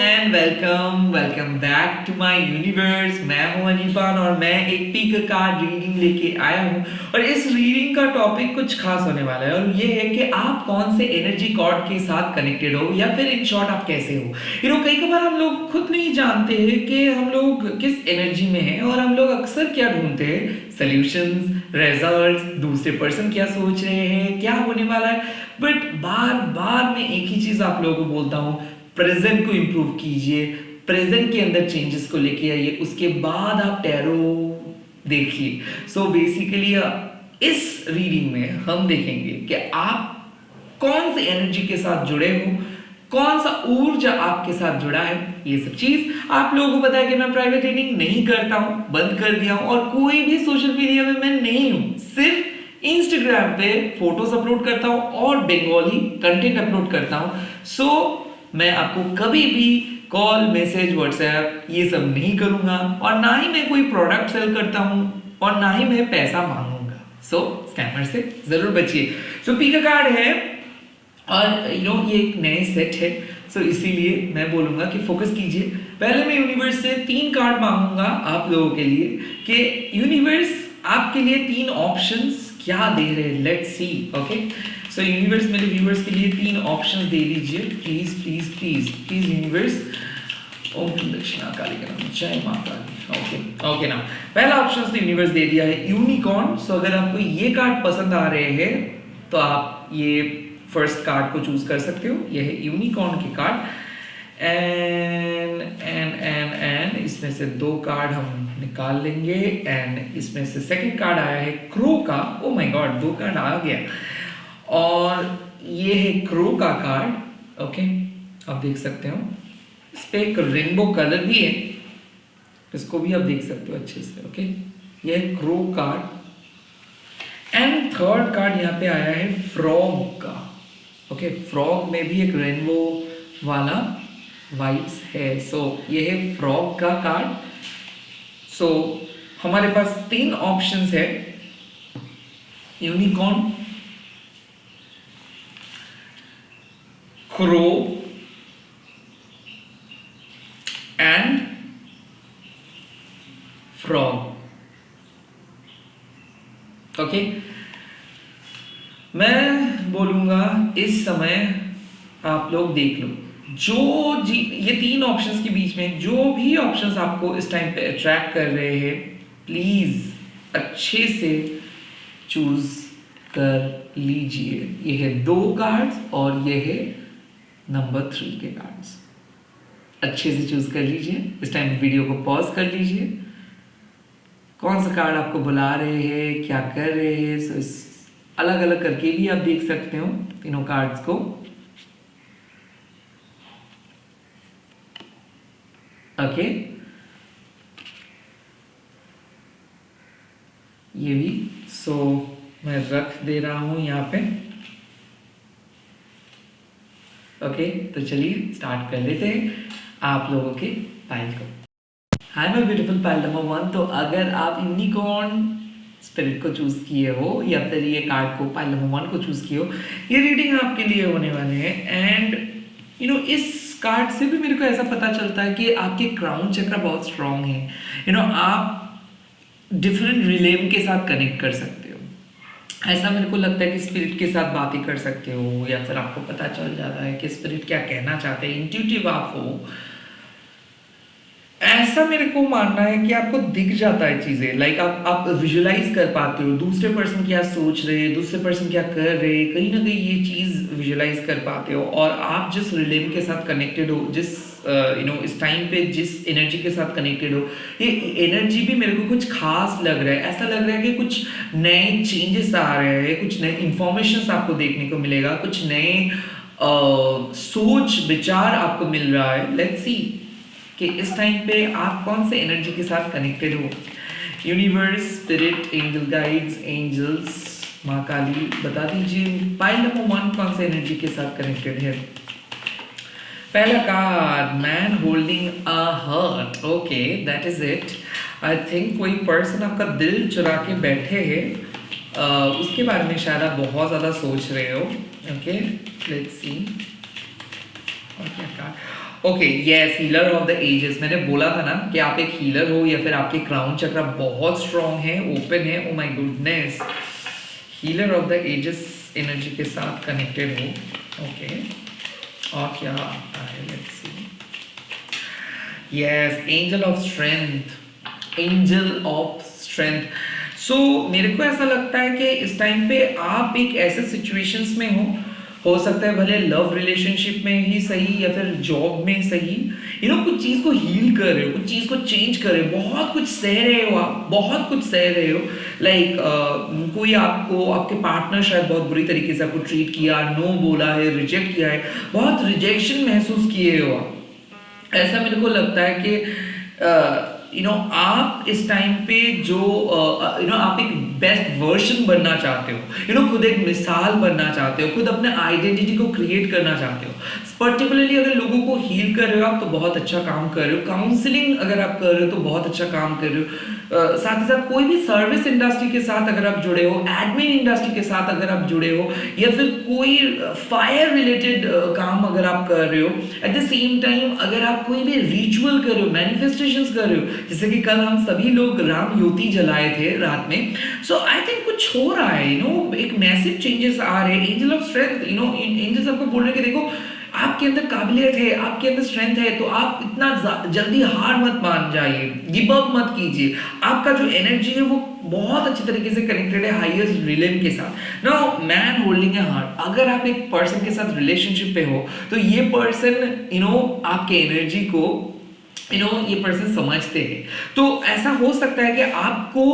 And welcome back to my universe. मैं हूं अनिपान और मैं एक पीक कार्ड रीडिंग लेके आया हूं और इस रीडिंग का टॉपिक कुछ खास होने वाला है और ये है कि आप कौन से एनर्जी कॉर्ड के साथ कनेक्टेड हो या फिर इन शॉर्ट आप कैसे हो। कई बार हम लोग खुद नहीं जानते हैं कि हम लोग किस एनर्जी में हैं और हम लोग अक्सर क्या ढूंढते हैं, सॉल्यूशंस, रिजल्ट्स, दूसरे पर्सन क्या सोच रहे हैं, क्या होने वाला है। बट बार बार मैं एक ही चीज आप लोगों को बोलता हूँ, प्रेजेंट को इंप्रूव कीजिए, प्रेजेंट के अंदर चेंजेस को लेके आइए, उसके बाद आप टैरो देखिए। सो बेसिकली इस रीडिंग में हम देखेंगे कि आप कौन से एनर्जी के साथ जुड़े हो, कौन सा ऊर्जा आपके साथ जुड़ा है। ये सब चीज आप लोगों को पता है कि मैं प्राइवेट रीडिंग नहीं करता हूं, बंद कर दिया हूं और कोई भी सोशल मीडिया में मैं नहीं हूं, सिर्फ इंस्टाग्राम पे फोटोज अपलोड करता हूं और बंगाली कंटेंट अपलोड करता हूं। सो मैं आपको कभी भी कॉल, मैसेज, व्हाट्सएप ये सब नहीं करूंगा और ना ही मैं कोई प्रोडक्ट सेल करता हूं और ना ही मैं पैसा मांगूंगा। सो स्कैमर से जरूर बचिए। सो पी का कार्ड है और ये एक नए सेट है। सो इसीलिए मैं बोलूंगा कि फोकस कीजिए। पहले मैं यूनिवर्स से 3 कार्ड मांगूंगा आप लोगों के लिए कि यूनिवर्स आपके लिए 3 ऑप्शंस क्या दे रहे हैं। Let's see. Okay, so universe मेरे व्यूअर्स के लिए 3 ऑप्शंस दे दीजिए please please please please universe. Om Dakshina Kali का नाम, जय मां काली। ओके ना, पहला ऑप्शन तो यूनिवर्स दे दिया है यूनिकॉर्न। सो अगर आपको ये कार्ड पसंद आ रहे हैं तो आप ये फर्स्ट कार्ड को चूज कर सकते हो। ये है यूनिकॉर्न के कार्ड। एंड इसमें से 2 कार्ड हम निकाल लेंगे एंड इसमें से सेकंड कार्ड आया है क्रो का। ओ माय गॉड, 2 कार्ड आ गया और ये है क्रो का कार्ड। ओके, आप देख सकते हो इस पे एक रेनबो कलर भी है, इसको भी आप देख सकते हो अच्छे से। ओके, ये है crow card and third card यहाँ पे आया है फ्रॉग का। ओके, फ्रॉग में भी एक रेनबो वाला वाइब्स है। सो ये है फ्रॉग का कार्ड। सो हमारे पास 3 ऑप्शंस है, unicorn, crow and frog. Okay, मैं बोलूंगा इस समय आप लोग देख लो ये 3 ऑप्शंस के बीच में जो भी ऑप्शंस आपको इस टाइम पे अट्रैक्ट कर रहे हैं, प्लीज अच्छे से चूज कर लीजिए। ये है 2 कार्ड्स और ये है नंबर 3 के कार्ड्स। अच्छे से चूज कर लीजिए। इस टाइम वीडियो को पॉज कर लीजिए, कौन सा कार्ड आपको बुला रहे हैं, क्या कर रहे हैं। सो इस अलग अलग करके भी आप देख सकते हो तीनों कार्ड्स को। ओके, ये भी सो मैं रख दे रहा हूं यहाँ पे। ओके, तो चलिए स्टार्ट कर लेते हैं आप लोगों के पाइल को। हाय माय ब्यूटीफुल पाइल नंबर 1। तो अगर आप यूनिकॉर्न स्पिरिट को चूज किए हो या फिर ये कार्ड को पाइल नंबर 1 को चूज किए हो, ये रीडिंग आपके लिए होने वाले हैं। एंड इस कार्ड से भी मेरे को ऐसा पता चलता है कि आपके क्राउन चक्र बहुत स्ट्रांग है। आप डिफरेंट रिलेम के साथ कनेक्ट कर सकते हो। ऐसा मेरे को लगता है कि स्पिरिट के साथ बातें कर सकते हो या फिर आपको पता चल जाता है कि स्पिरिट क्या कहना चाहते हैं। इंट्यूटिव आप हो, ऐसा मेरे को मानना है कि आपको दिख जाता है चीजें। लाइक आप विजुअलाइज कर पाते हो दूसरे पर्सन क्या सोच रहे हैं, दूसरे पर्सन क्या कर रहे हैं, कहीं ना कहीं ये चीज विजुअलाइज कर पाते हो। और आप जिस रिलेम के साथ कनेक्टेड हो, जिस इस टाइम पे जिस एनर्जी के साथ कनेक्टेड हो, ये एनर्जी भी मेरे को कुछ खास लग रहा है। ऐसा लग रहा है कि कुछ नए चेंजेस आ रहे हैं, कुछ नए इंफॉर्मेशन आपको देखने को मिलेगा, कुछ नए सोच विचार आपको मिल रहा है। लेट्स सी कि इस टाइम पे आप कौन से एनर्जी के साथ कनेक्टेड हो। Universe, spirit, angel guides, angels, माँ काली, बता दीजिए पाइल नंबर 1 कौन से एनर्जी के साथ कनेक्टेड है। पहला card, man holding a heart. Okay, that is it. I think कोई पर्सन आपका दिल चुरा के बैठे हैं, उसके बारे में शायद आप बहुत ज़्यादा सोच रहे हो। ओके, लेट्स सी और क्या card. Okay, yes, healer of the ages. मैंने बोला था ना कि आप एक हीलर हो या फिर आपके क्राउन चक्रा बहुत स्ट्रांग है, ओपन है। Oh my goodness, healer of the ages energy के साथ कनेक्टेड हो। ओके, और क्या आता है, let's see. Yes, angel of strength, angel of strength. So मेरे को ऐसा लगता है कि इस टाइम पे आप एक ऐसे सिचुएशंस में हो सकता है भले लव रिलेशनशिप में ही सही या फिर जॉब में सही, कुछ चीज़ को हील कर रहे हो, कुछ चीज़ को चेंज कर रहे हो, बहुत कुछ सह रहे हो, आप बहुत कुछ सह रहे हो। लाइक कोई आपको, आपके पार्टनर शायद बहुत बुरी तरीके से आपको ट्रीट किया, नो बोला है, रिजेक्ट किया है, बहुत रिजेक्शन महसूस किए हो आप। ऐसा मेरे को लगता है कि आप इस टाइम पे जो आप एक बेस्ट वर्जन बनना चाहते हो, खुद एक मिसाल बनना चाहते हो, खुद अपने आइडेंटिटी को क्रिएट करना चाहते हो। पर्टिकुलरली अगर लोगों को हील कर रहे हो आप तो बहुत अच्छा काम कर रहे हो, काउंसलिंग अगर आप कर रहे हो तो बहुत अच्छा काम कर रहे हो। साथ ही साथ कोई भी सर्विस इंडस्ट्री के साथ अगर आप जुड़े हो, एडमिन इंडस्ट्री के साथ अगर आप जुड़े हो, या फिर कोई फायर रिलेटेड काम अगर आप कर रहे हो, एट द सेम टाइम अगर आप कोई भी रिचुअल कर रहे हो, मैनिफेस्टेशंस कर रहे हो, जैसे कि कल हम सभी लोग राम ज्योति जलाए थे रात में। सो आई थिंक कुछ हो रहा है, एक मैसिव चेंजेस आ रहे हैं। एंजल ऑफ स्ट्रेंथ, एंजल्स आपको बोल रहे हैं कि देखो आपके अंदर काबिलियत है, आपके अंदर स्ट्रेंथ है, तो आप इतना जल्दी हार मत मान जाइए, गिव अप मत कीजिए। आपका जो एनर्जी है वो बहुत अच्छी तरीके से कनेक्टेड है हाईएस्ट रिलेम के साथ। नाउ मैन होल्डिंग ए हार्ट, अगर आप एक पर्सन के साथ रिलेशनशिप पे हो तो ये पर्सन आपके एनर्जी को ये पर्सन समझते हैं। तो ऐसा हो सकता है कि आपको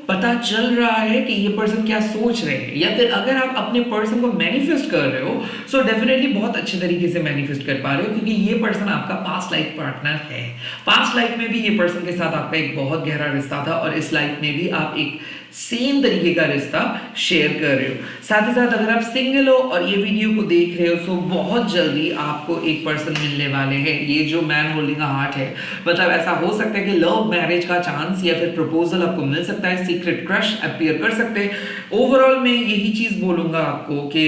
पता चल रहा है कि ये पर्सन क्या सोच रहे हैं, या फिर अगर आप अपने पर्सन को मैनिफेस्ट कर रहे हो सो डेफिनेटली बहुत अच्छे तरीके से मैनिफेस्ट कर पा रहे हो, क्योंकि ये पर्सन आपका पास्ट लाइफ पार्टनर है। पास्ट लाइफ में भी ये पर्सन के साथ आपका एक बहुत गहरा रिश्ता था और इस लाइफ में भी आप एक सेम तरीके का रिश्ता शेयर कर रहे हो। साथ ही साथ अगर आप सिंगल हो और ये वीडियो को देख रहे हो तो बहुत जल्दी आपको एक पर्सन मिलने वाले हैं। ये जो मैन होल्डिंग अ हार्ट है, मतलब ऐसा हो सकता है कि लव मैरिज का चांस या फिर प्रपोजल आपको मिल सकता है, सीक्रेट क्रश अपीयर कर सकते हैं। ओवरऑल मैं यही चीज बोलूंगा आपको कि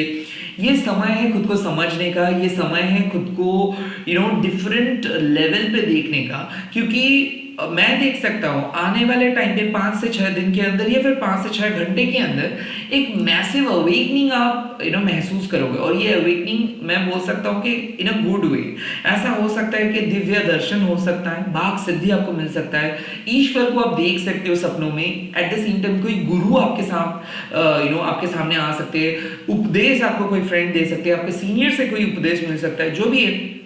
ये समय है खुद को समझने का, ये समय है खुद को डिफरेंट लेवल पे देखने का, क्योंकि मैं देख सकता हूँ आने वाले टाइम पे 5 से 6 दिन के अंदर या फिर 5 से 6 घंटे के अंदर एक मैसिव अवेकनिंग आप महसूस करोगे। और ये अवेकनिंग मैं बोल सकता हूँ कि इन अ गुड वे। ऐसा हो सकता है कि दिव्य दर्शन हो सकता है, भाग सिद्धि आपको मिल सकता है, ईश्वर को आप देख सकते हो सपनों में। एट द सेम टाइम कोई गुरु आपके साथ आपके सामने आ सकते हैं, उपदेश आपको कोई फ्रेंड दे सकते हैं, आपके सीनियर से कोई उपदेश मिल सकता है। जो भी है,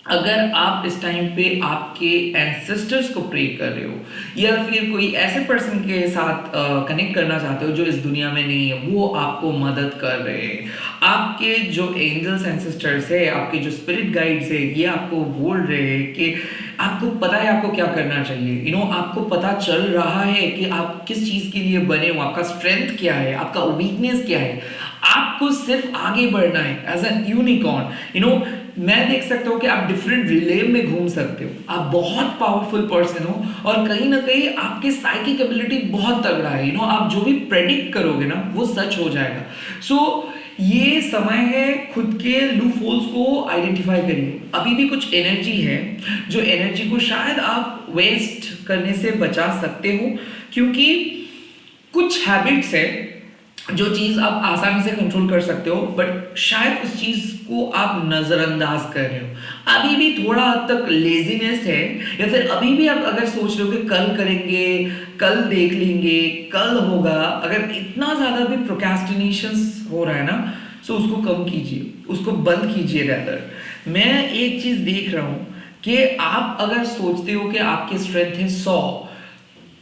अगर आप इस टाइम पे आपके एंसेस्टर्स को प्रे कर रहे हो या फिर कोई ऐसे पर्सन के साथ कनेक्ट करना चाहते हो जो इस दुनिया में नहीं है, वो आपको मदद कर रहे हैं। आपके जो एंजल्स एंसेस्टर्स है, आपके जो स्पिरिट गाइड्स है, ये आपको बोल रहे हैं कि आपको पता है आपको क्या करना चाहिए। आपको पता चल रहा है कि आप किस चीज के लिए बने हो, आपका स्ट्रेंथ क्या है, आपका वीकनेस क्या है। आपको सिर्फ आगे बढ़ना है एज एन यूनिकॉर्न। मैं देख सकता हूँ कि आप डिफरेंट रिले में घूम सकते हो, आप बहुत पावरफुल पर्सन हो और कहीं ना कहीं आपके साइकिक एबिलिटी बहुत तगड़ा है। आप जो भी प्रेडिक्ट करोगे ना वो सच हो जाएगा। सो ये समय है खुद के लूप होल्स को आइडेंटिफाई करिए। अभी भी कुछ एनर्जी है जो एनर्जी को शायद आप वेस्ट करने से बचा सकते हो, क्योंकि कुछ हैबिट्स है जो चीज आप आसानी से कंट्रोल कर सकते हो, बट शायद उस चीज को आप नजरअंदाज कर रहे हो। अभी भी थोड़ा हद तक लेजीनेस है, या फिर अभी भी आप अगर सोच रहे हो कि कल करेंगे, कल देख लेंगे, कल होगा, अगर इतना ज्यादा भी प्रोक्रेस्टिनेशन हो रहा है ना, तो उसको कम कीजिए, उसको बंद कीजिए। रैदर मैं एक चीज देख रहा हूं कि आप अगर सोचते हो कि आपकी स्ट्रेंथ है 100,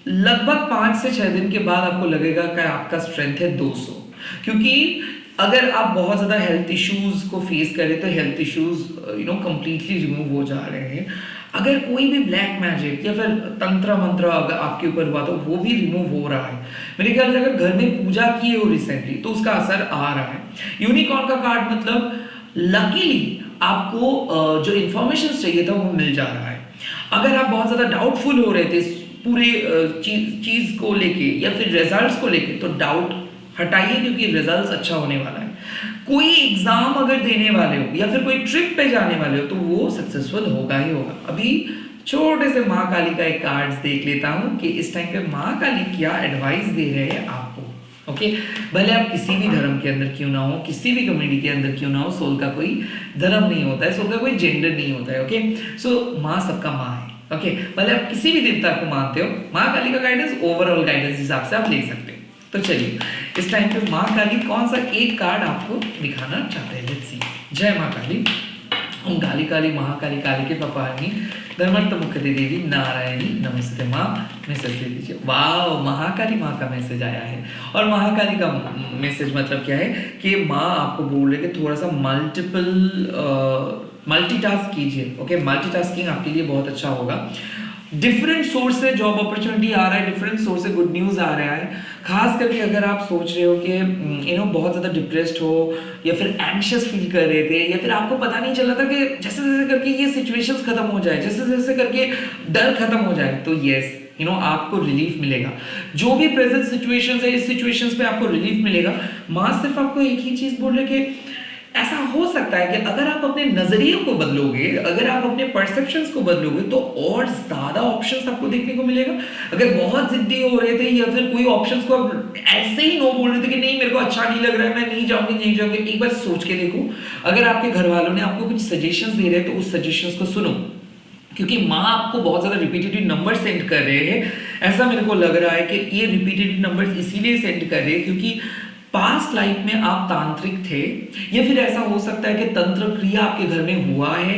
लगभग 5 से 6 दिन के बाद आपको लगेगा कि आपका स्ट्रेंथ है 200, क्योंकि अगर आप बहुत ज़्यादा हेल्थ इश्यूज को फेस करें तो हेल्थ इश्यूज कंप्लीटली रिमूव हो जा रहे हैं। अगर कोई भी ब्लैक मैजिक या फिर तंत्र मंत्र अगर आपके ऊपर हुआ तो वो भी रिमूव हो रहा है। मेरे ख्याल से अगर घर में पूजा किए हो रिसेंटली तो उसका असर आ रहा है। यूनिकॉर्न का कार्ड मतलब लकीली आपको जो इंफॉर्मेशन चाहिए था वो मिल जा रहा है। अगर आप बहुत ज़्यादा डाउटफुल हो रहे थे पूरे चीज को लेके या फिर रिजल्ट्स को लेके, तो डाउट हटाइए, क्योंकि रिजल्ट्स अच्छा होने वाला है। कोई एग्जाम अगर देने वाले हो या फिर कोई ट्रिप पे जाने वाले हो तो वो सक्सेसफुल होगा ही होगा। अभी छोटे से माँ काली का एक कार्ड्स देख लेता हूँ कि इस टाइम पे माँ काली क्या एडवाइस दे रहे हैं आपको। ओके, भले आप किसी भी धर्म के अंदर क्यों ना हो, किसी भी कम्युनिटी के अंदर क्यों ना हो, सोल का कोई धर्म नहीं होता है, सोल का कोई जेंडर नहीं होता है। ओके, सो माँ सबका माँ है। ओके, भले आप किसी भी देवता को मानते हो, माँ काली का गाइडेंस ओवरऑल गाइडेंस हिसाब से आप ले सकते हो। तो चलिए इस टाइम पे माँ काली कौन सा एक कार्ड आपको दिखाना चाहते हैं, लेट्स सी। जय माँ काली। ओम काली काली महाकाली काली के पपानी धर्मंत मुख देवी नारायणी नमस्ते माँ, मैसेज दे दीजिए। वाह, महाकाली माँ का मैसेज आया है। और महाकाली का मैसेज मतलब क्या है कि माँ आपको बोल रहे कि थोड़ा सा मल्टीटास्क कीजिए। ओके, मल्टीटास्किंग आपके लिए बहुत अच्छा होगा। डिफरेंट सोर्स से जॉब अपॉर्चुनिटी आ रहा है, डिफरेंट सोर्स से गुड न्यूज़ आ रहा है। खास करके अगर आप सोच रहे हो कि बहुत ज़्यादा डिप्रेस्ड हो या फिर एंशियस फील कर रहे थे या फिर आपको पता नहीं चला था कि जैसे जैसे करके ये सिचुएशंस खत्म हो जाए, जैसे जैसे करके डर खत्म हो जाए, तो यस आपको रिलीफ मिलेगा। जो भी प्रेजेंट सिचुएशंस है, इस सिचुएशंस पे आपको रिलीफ मिलेगा। माँ सिर्फ आपको एक ही चीज़ बोल रहे कि ऐसा हो सकता है कि अगर आप अपने नजरिए को बदलोगे, अगर आप अपने परसेप्शंस को बदलोगे तो और ज्यादा ऑप्शंस आपको देखने को मिलेगा। अगर बहुत जिद्दी हो रहे थे या फिर कोई ऑप्शंस को आप ऐसे ही नो बोल रहे थे कि नहीं मेरे को अच्छा नहीं लग रहा है, मैं नहीं जाऊंगी, एक बार सोच के देखो। अगर आपके घर वालों ने आपको कुछ सजेशंस दे रहे हैं तो उस सजेशंस को सुनो, क्योंकि माँ आपको बहुत ज्यादा रिपीटेटिव नंबर सेंड कर रहे हैं। ऐसा मेरे को लग रहा है कि ये रिपीटेटिव नंबर इसीलिए सेंड कर रहे हैं क्योंकि पास्ट लाइफ में आप तांत्रिक थे, या फिर ऐसा हो सकता है कि तंत्र क्रिया आपके घर में हुआ है,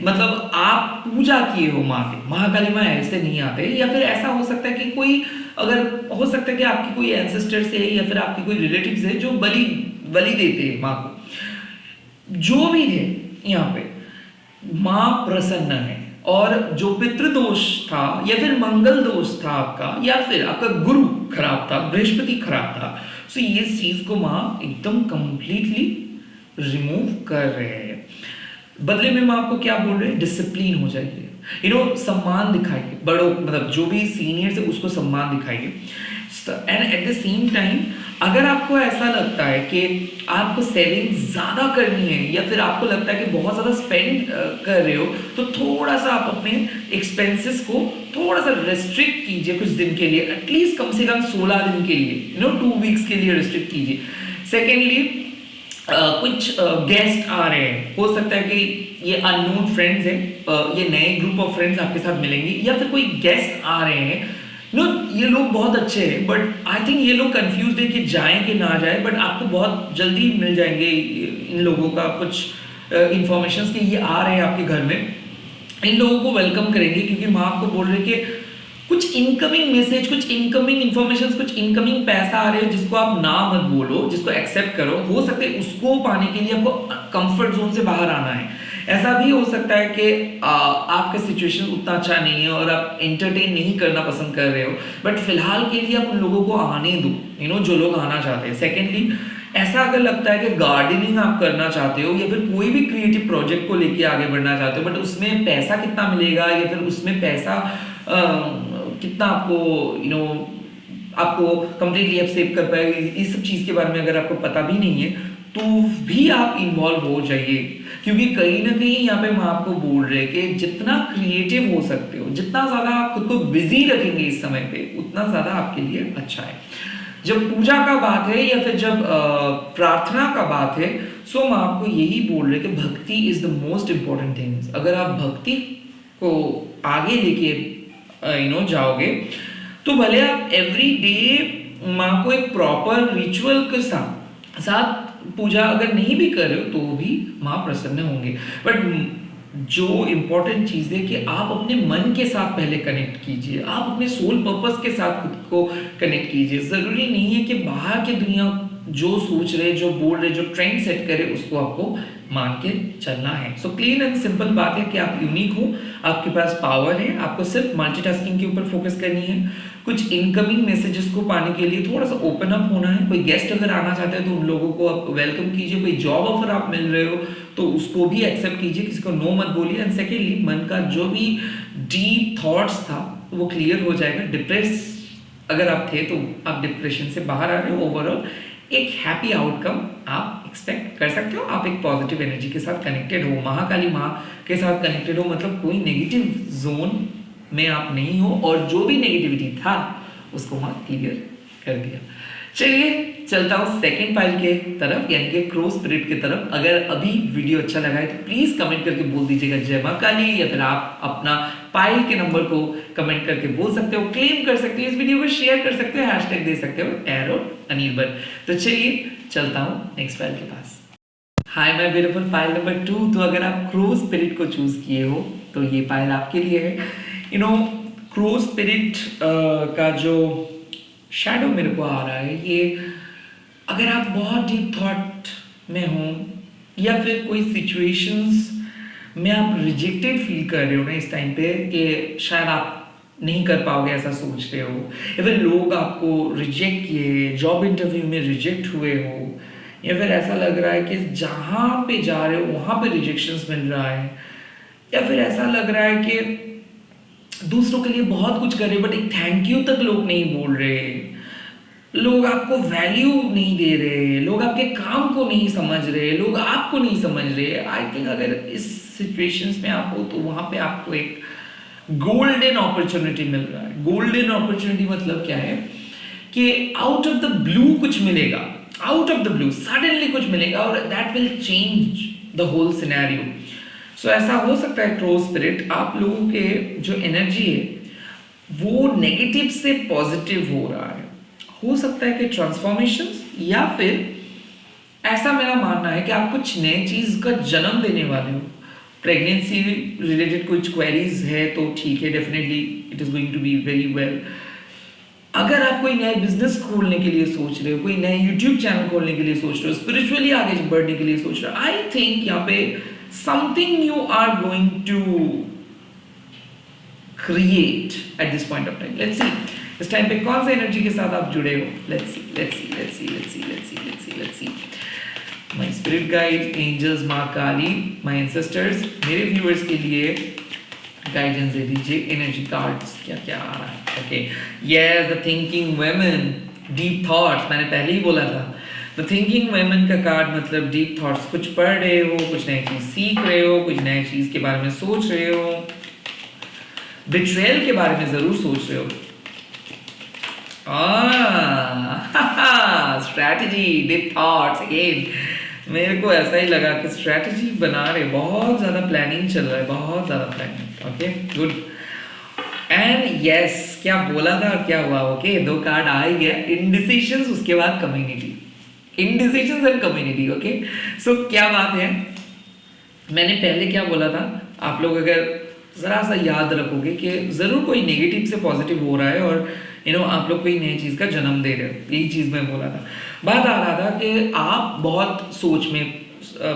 मतलब आप पूजा किए हो माँ के। महाकाली माँ ऐसे नहीं आते। या फिर ऐसा हो सकता है कि कोई, अगर हो सकता है कि आपकी कोई एंसेस्टर से या फिर आपकी कोई रिलेटिव्स है जो बलि देते हैं माँ को। जो भी थे यहाँ पे माँ प्रसन्न है। और जो पितृदोष था या फिर मंगल दोष था आपका, या फिर आपका गुरु खराब था, बृहस्पति खराब था, सो ये चीज को माँ एकदम कंप्लीटली रिमूव कर रहे हैं। बदले में माँ आपको क्या बोल रहे हैं, डिसिप्लिन हो जाइए, सम्मान दिखाइए बड़ों, मतलब जो भी सीनियर है उसको सम्मान दिखाइए। And at the same time अगर आपको ऐसा लगता है कि आपको सेविंग ज़्यादा करनी है या फिर आपको लगता है कि बहुत ज़्यादा स्पेंड कर रहे हो, तो थोड़ा सा आप अपने एक्सपेंसेस को थोड़ा सा रेस्ट्रिक्ट कीजिए कुछ दिन के लिए, एटलीस्ट कम से कम 16 दिन के लिए, 2 वीक्स के लिए रेस्ट्रिक्ट कीजिए। सेकेंडली कुछ गेस्ट आ रहे हैं, हो सकता है कि ये अननोन फ्रेंड्स हैं, ये नए ग्रुप ऑफ फ्रेंड्स आपके साथ मिलेंगे, या फिर कोई गेस्ट आ रहे हैं। ये लोग बहुत अच्छे हैं बट आई थिंक ये लोग कंफ्यूज है कि जाएं कि ना जाएं, बट आपको बहुत जल्दी मिल जाएंगे इन लोगों का कुछ इंफॉर्मेशन कि ये आ रहे हैं आपके घर में। इन लोगों को वेलकम करेंगे क्योंकि माँ आपको बोल रहे कि कुछ इनकमिंग मैसेज, कुछ इनकमिंग इंफॉर्मेशन, कुछ इनकमिंग पैसा आ रहे हैं जिसको आप ना मत बोलो, जिसको एक्सेप्ट करो। हो सकता है उसको पाने के लिए आपको कंफर्ट जोन से बाहर आना है। ऐसा भी हो सकता है कि आपका सिचुएशन उतना अच्छा नहीं है और आप एंटरटेन नहीं करना पसंद कर रहे हो, बट फिलहाल के लिए आप उन लोगों को आने दो, जो लोग आना चाहते हैं। सेकेंडली ऐसा अगर लगता है कि गार्डनिंग आप करना चाहते हो या फिर कोई भी क्रिएटिव प्रोजेक्ट को लेके आगे बढ़ना चाहते हो, बट उसमें पैसा कितना मिलेगा या फिर उसमें पैसा कितना आपको कंप्लीटली आप सेव कर पाएंगे, इस सब चीज़ के बारे में अगर आपको पता भी नहीं है तो भी आप इन्वॉल्व हो जाइए। क्योंकि कहीं ना कहीं यहाँ पे मैं आपको बोल रहे कि जितना क्रिएटिव हो सकते हो, जितना ज़्यादा आप खुद को बिजी रखेंगे इस समय पे, उतना ज़्यादा आपके लिए अच्छा है। जब पूजा का बात है या फिर जब प्रार्थना का बात है, सो मैं आपको यही बोल रहे कि भक्ति is the most important thing. अगर आप भक्ति को आगे लेके जाओगे तो भले आप एवरी डे माँ को एक प्रॉपर रिचुअल के साथ पूजा अगर नहीं भी कर रहे हो तो भी माँ प्रसन्न होंगे। बट जो इम्पोर्टेंट चीज़ है कि आप अपने मन के साथ पहले कनेक्ट कीजिए, आप अपने सोल पर्पस के साथ खुद को कनेक्ट कीजिए। ज़रूरी नहीं है कि बाहर की दुनिया जो सोच रहे, जो बोल रहे, जो ट्रेंड सेट करे उसको आपको मान के चलना है। सो क्लीन एंड सिंपल बात है कि आप यूनिक हो, आपके पास पावर है, आपको सिर्फ मल्टीटास्किंग के ऊपर फोकस करनी है। कुछ इनकमिंग मैसेजेस को पाने के लिए थोड़ा सा ओपन अप होना है। कोई गेस्ट अगर आना चाहते हैं तो उन लोगों को आप वेलकम कीजिए। कोई जॉब ऑफर आप मिल रहे हो तो उसको भी एक्सेप्ट कीजिए, किसी को नो मत बोलिए। एंड सेकेंडली मन का जो भी डीप थॉट्स था वो क्लियर हो जाएगा। डिप्रेस अगर आप थे तो आप डिप्रेशन से बाहर आ रहे हो। ओवरऑल एक हैप्पी आउटकम आप एक्सपेक्ट कर सकते हो। आप एक पॉजिटिव एनर्जी के साथ कनेक्टेड हो, महाकाली माँ के साथ कनेक्टेड हो, मतलब कोई नेगेटिव जोन में आप नहीं हो, और जो भी नेगेटिविटी था उसको माँ क्लियर कर दिया। चलिए चलता हूँ सेकंड पाइल के तरफ, यानी कि क्रो स्पिरिट की तरफ। अगर अभी वीडियो अच्छा लगा है तो प्लीज कमेंट करके बोल दीजिएगा जय मां काली, या फिर आप अपना पाइल के नंबर को कमेंट करके बोल सकते हो, क्लेम कर सकते हो, इस वीडियो को शेयर कर सकते हो, हैशटैग दे सकते हो टैरो अनिर्बन। तो चलिए चलता हूँ नेक्स्ट पाइल के पास। Hi my beautiful pile number 2। तो अगर आप क्रो स्पिरिट को चूज किए हो तो ये पाइल आपके लिए है। यू नो क्रो स्पिरिट का जो शैडो मेरे को आ रहा है, ये अगर आप बहुत डीप थॉट में हो, या फिर कोई सिचुएशंस में आप रिजेक्टेड फील कर रहे हो ना इस टाइम पे, कि शायद आप नहीं कर पाओगे ऐसा सोच रहे हो, या फिर लोग आपको रिजेक्ट किए, जॉब इंटरव्यू में रिजेक्ट हुए हो, या फिर ऐसा लग रहा है कि जहाँ पे जा रहे हो वहाँ पे रिजेक्शंस मिल रहा है, या फिर ऐसा लग रहा है कि दूसरों के लिए बहुत कुछ कर रहे बट एक थैंक यू तक लोग नहीं बोल रहे, लोग आपको वैल्यू नहीं दे रहे, लोग आपके काम को नहीं समझ रहे, लोग आपको नहीं समझ रहे। आई थिंक अगर इस सिचुएशंस में आप हो तो वहां पे आपको एक गोल्डन अपॉर्चुनिटी मिल रहा है। गोल्डन अपॉर्चुनिटी मतलब क्या है कि आउट ऑफ द ब्लू कुछ मिलेगा, out of the blue suddenly कुछ मिलेगा, और that will change the whole scenario. So ऐसा हो सकता है क्रो स्पिरिट आप लोगों के जो एनर्जी है वो नेगेटिव से पॉजिटिव हो रहा है। हो सकता है कि ट्रांसफॉर्मेशंस, या फिर ऐसा मेरा मानना है कि आप कुछ नए चीज का जन्म देने वाले हो। प्रेगनेंसी रिलेटेड कुछ क्वेरीज है तो ठीक है, definitely it is going to be very well. अगर आप कोई नया बिजनेस खोलने के लिए सोच रहे हो, कोई नया यूट्यूब चैनल खोलने के लिए सोच रहे हो, स्पिरिचुअली आगे बढ़ने के लिए सोच रहे हो, आई थिंक यहाँ पे something you are going to create at this point of time. Let's see इस टाइम पे कौन सी एनर्जी के साथ आप जुड़े हो। Let's see let's see let's see let's see let's see let's see let's see my spirit guide, angels, माँ Kali, my ancestors, मेरे व्यूअर्स के लिए गाइडेंस दे दीजिए। एनर्जी कार्ड्स क्या क्या आ रहा है। Okay, yes, the thinking women, deep thoughts, मैंने पहले ही बोला था। द थिंकिंग वुमेन का कार्ड मतलब डीप थॉट्स, कुछ पढ़ रहे हो, कुछ नई चीज सीख रहे हो, कुछ नई चीज के बारे में सोच रहे हो, बिट्रेयल के बारे में जरूर सोच रहे हो। Strategy, deep thoughts again. मेरे को ऐसा ही लगा कि स्ट्रैटेजी बना रहे, बहुत ज्यादा प्लानिंग चल रहा है, बहुत ज्यादा planning. Okay, good. And yes, क्या बोला था और क्या हुआ। ओके, दो कार्ड आ ही गया, इंडिसिशंस, उसके बाद कम्युनिटी, इंडिसिशंस एंड कम्युनिटी। ओके, सो क्या बात है, मैंने पहले क्या बोला था, आप लोग अगर जरा सा याद रखोगे कि जरूर कोई नेगेटिव से पॉजिटिव हो रहा है, और आप लोग कोई नई चीज का जन्म दे रहे हो, यही चीज मैं बोला था। बात आ रहा था कि आप बहुत सोच में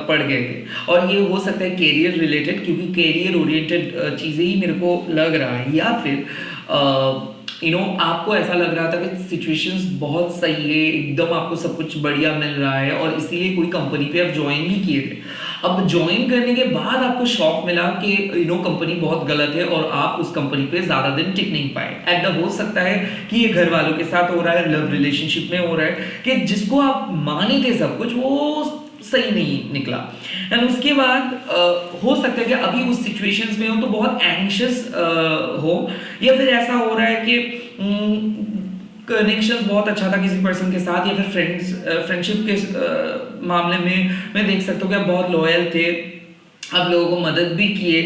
पड़ गए थे, और ये हो सकता है कैरियर रिलेटेड, क्योंकि कैरियर ओरिएंटेड चीजें ही मेरे को लग रहा है, या फिर आपको ऐसा लग रहा था कि सिचुएशंस बहुत सही है, एकदम आपको सब कुछ बढ़िया मिल रहा है, और इसीलिए कोई कंपनी पे आप ज्वाइन भी किए थे। अब ज्वाइन करने के बाद आपको शॉक मिला कि कंपनी बहुत गलत है, और आप उस कंपनी पे ज्यादा दिन टिक नहीं पाए। एट द हो सकता है कि ये घर वालों के साथ हो रहा है, लव रिलेशनशिप में हो रहा है, कि जिसको आप माने थे सब कुछ, वो सही नहीं निकला। एंड उसके बाद हो सकता है कि अभी उस सिचुएशंस में हो तो बहुत एंग्शियस हो, या फिर ऐसा हो रहा है कि कनेक्शन बहुत अच्छा था किसी पर्सन के साथ, या फिर फ्रेंडशिप के मामले में मैं देख सकता हूँ कि आप बहुत लॉयल थे, आप लोगों को मदद भी किए,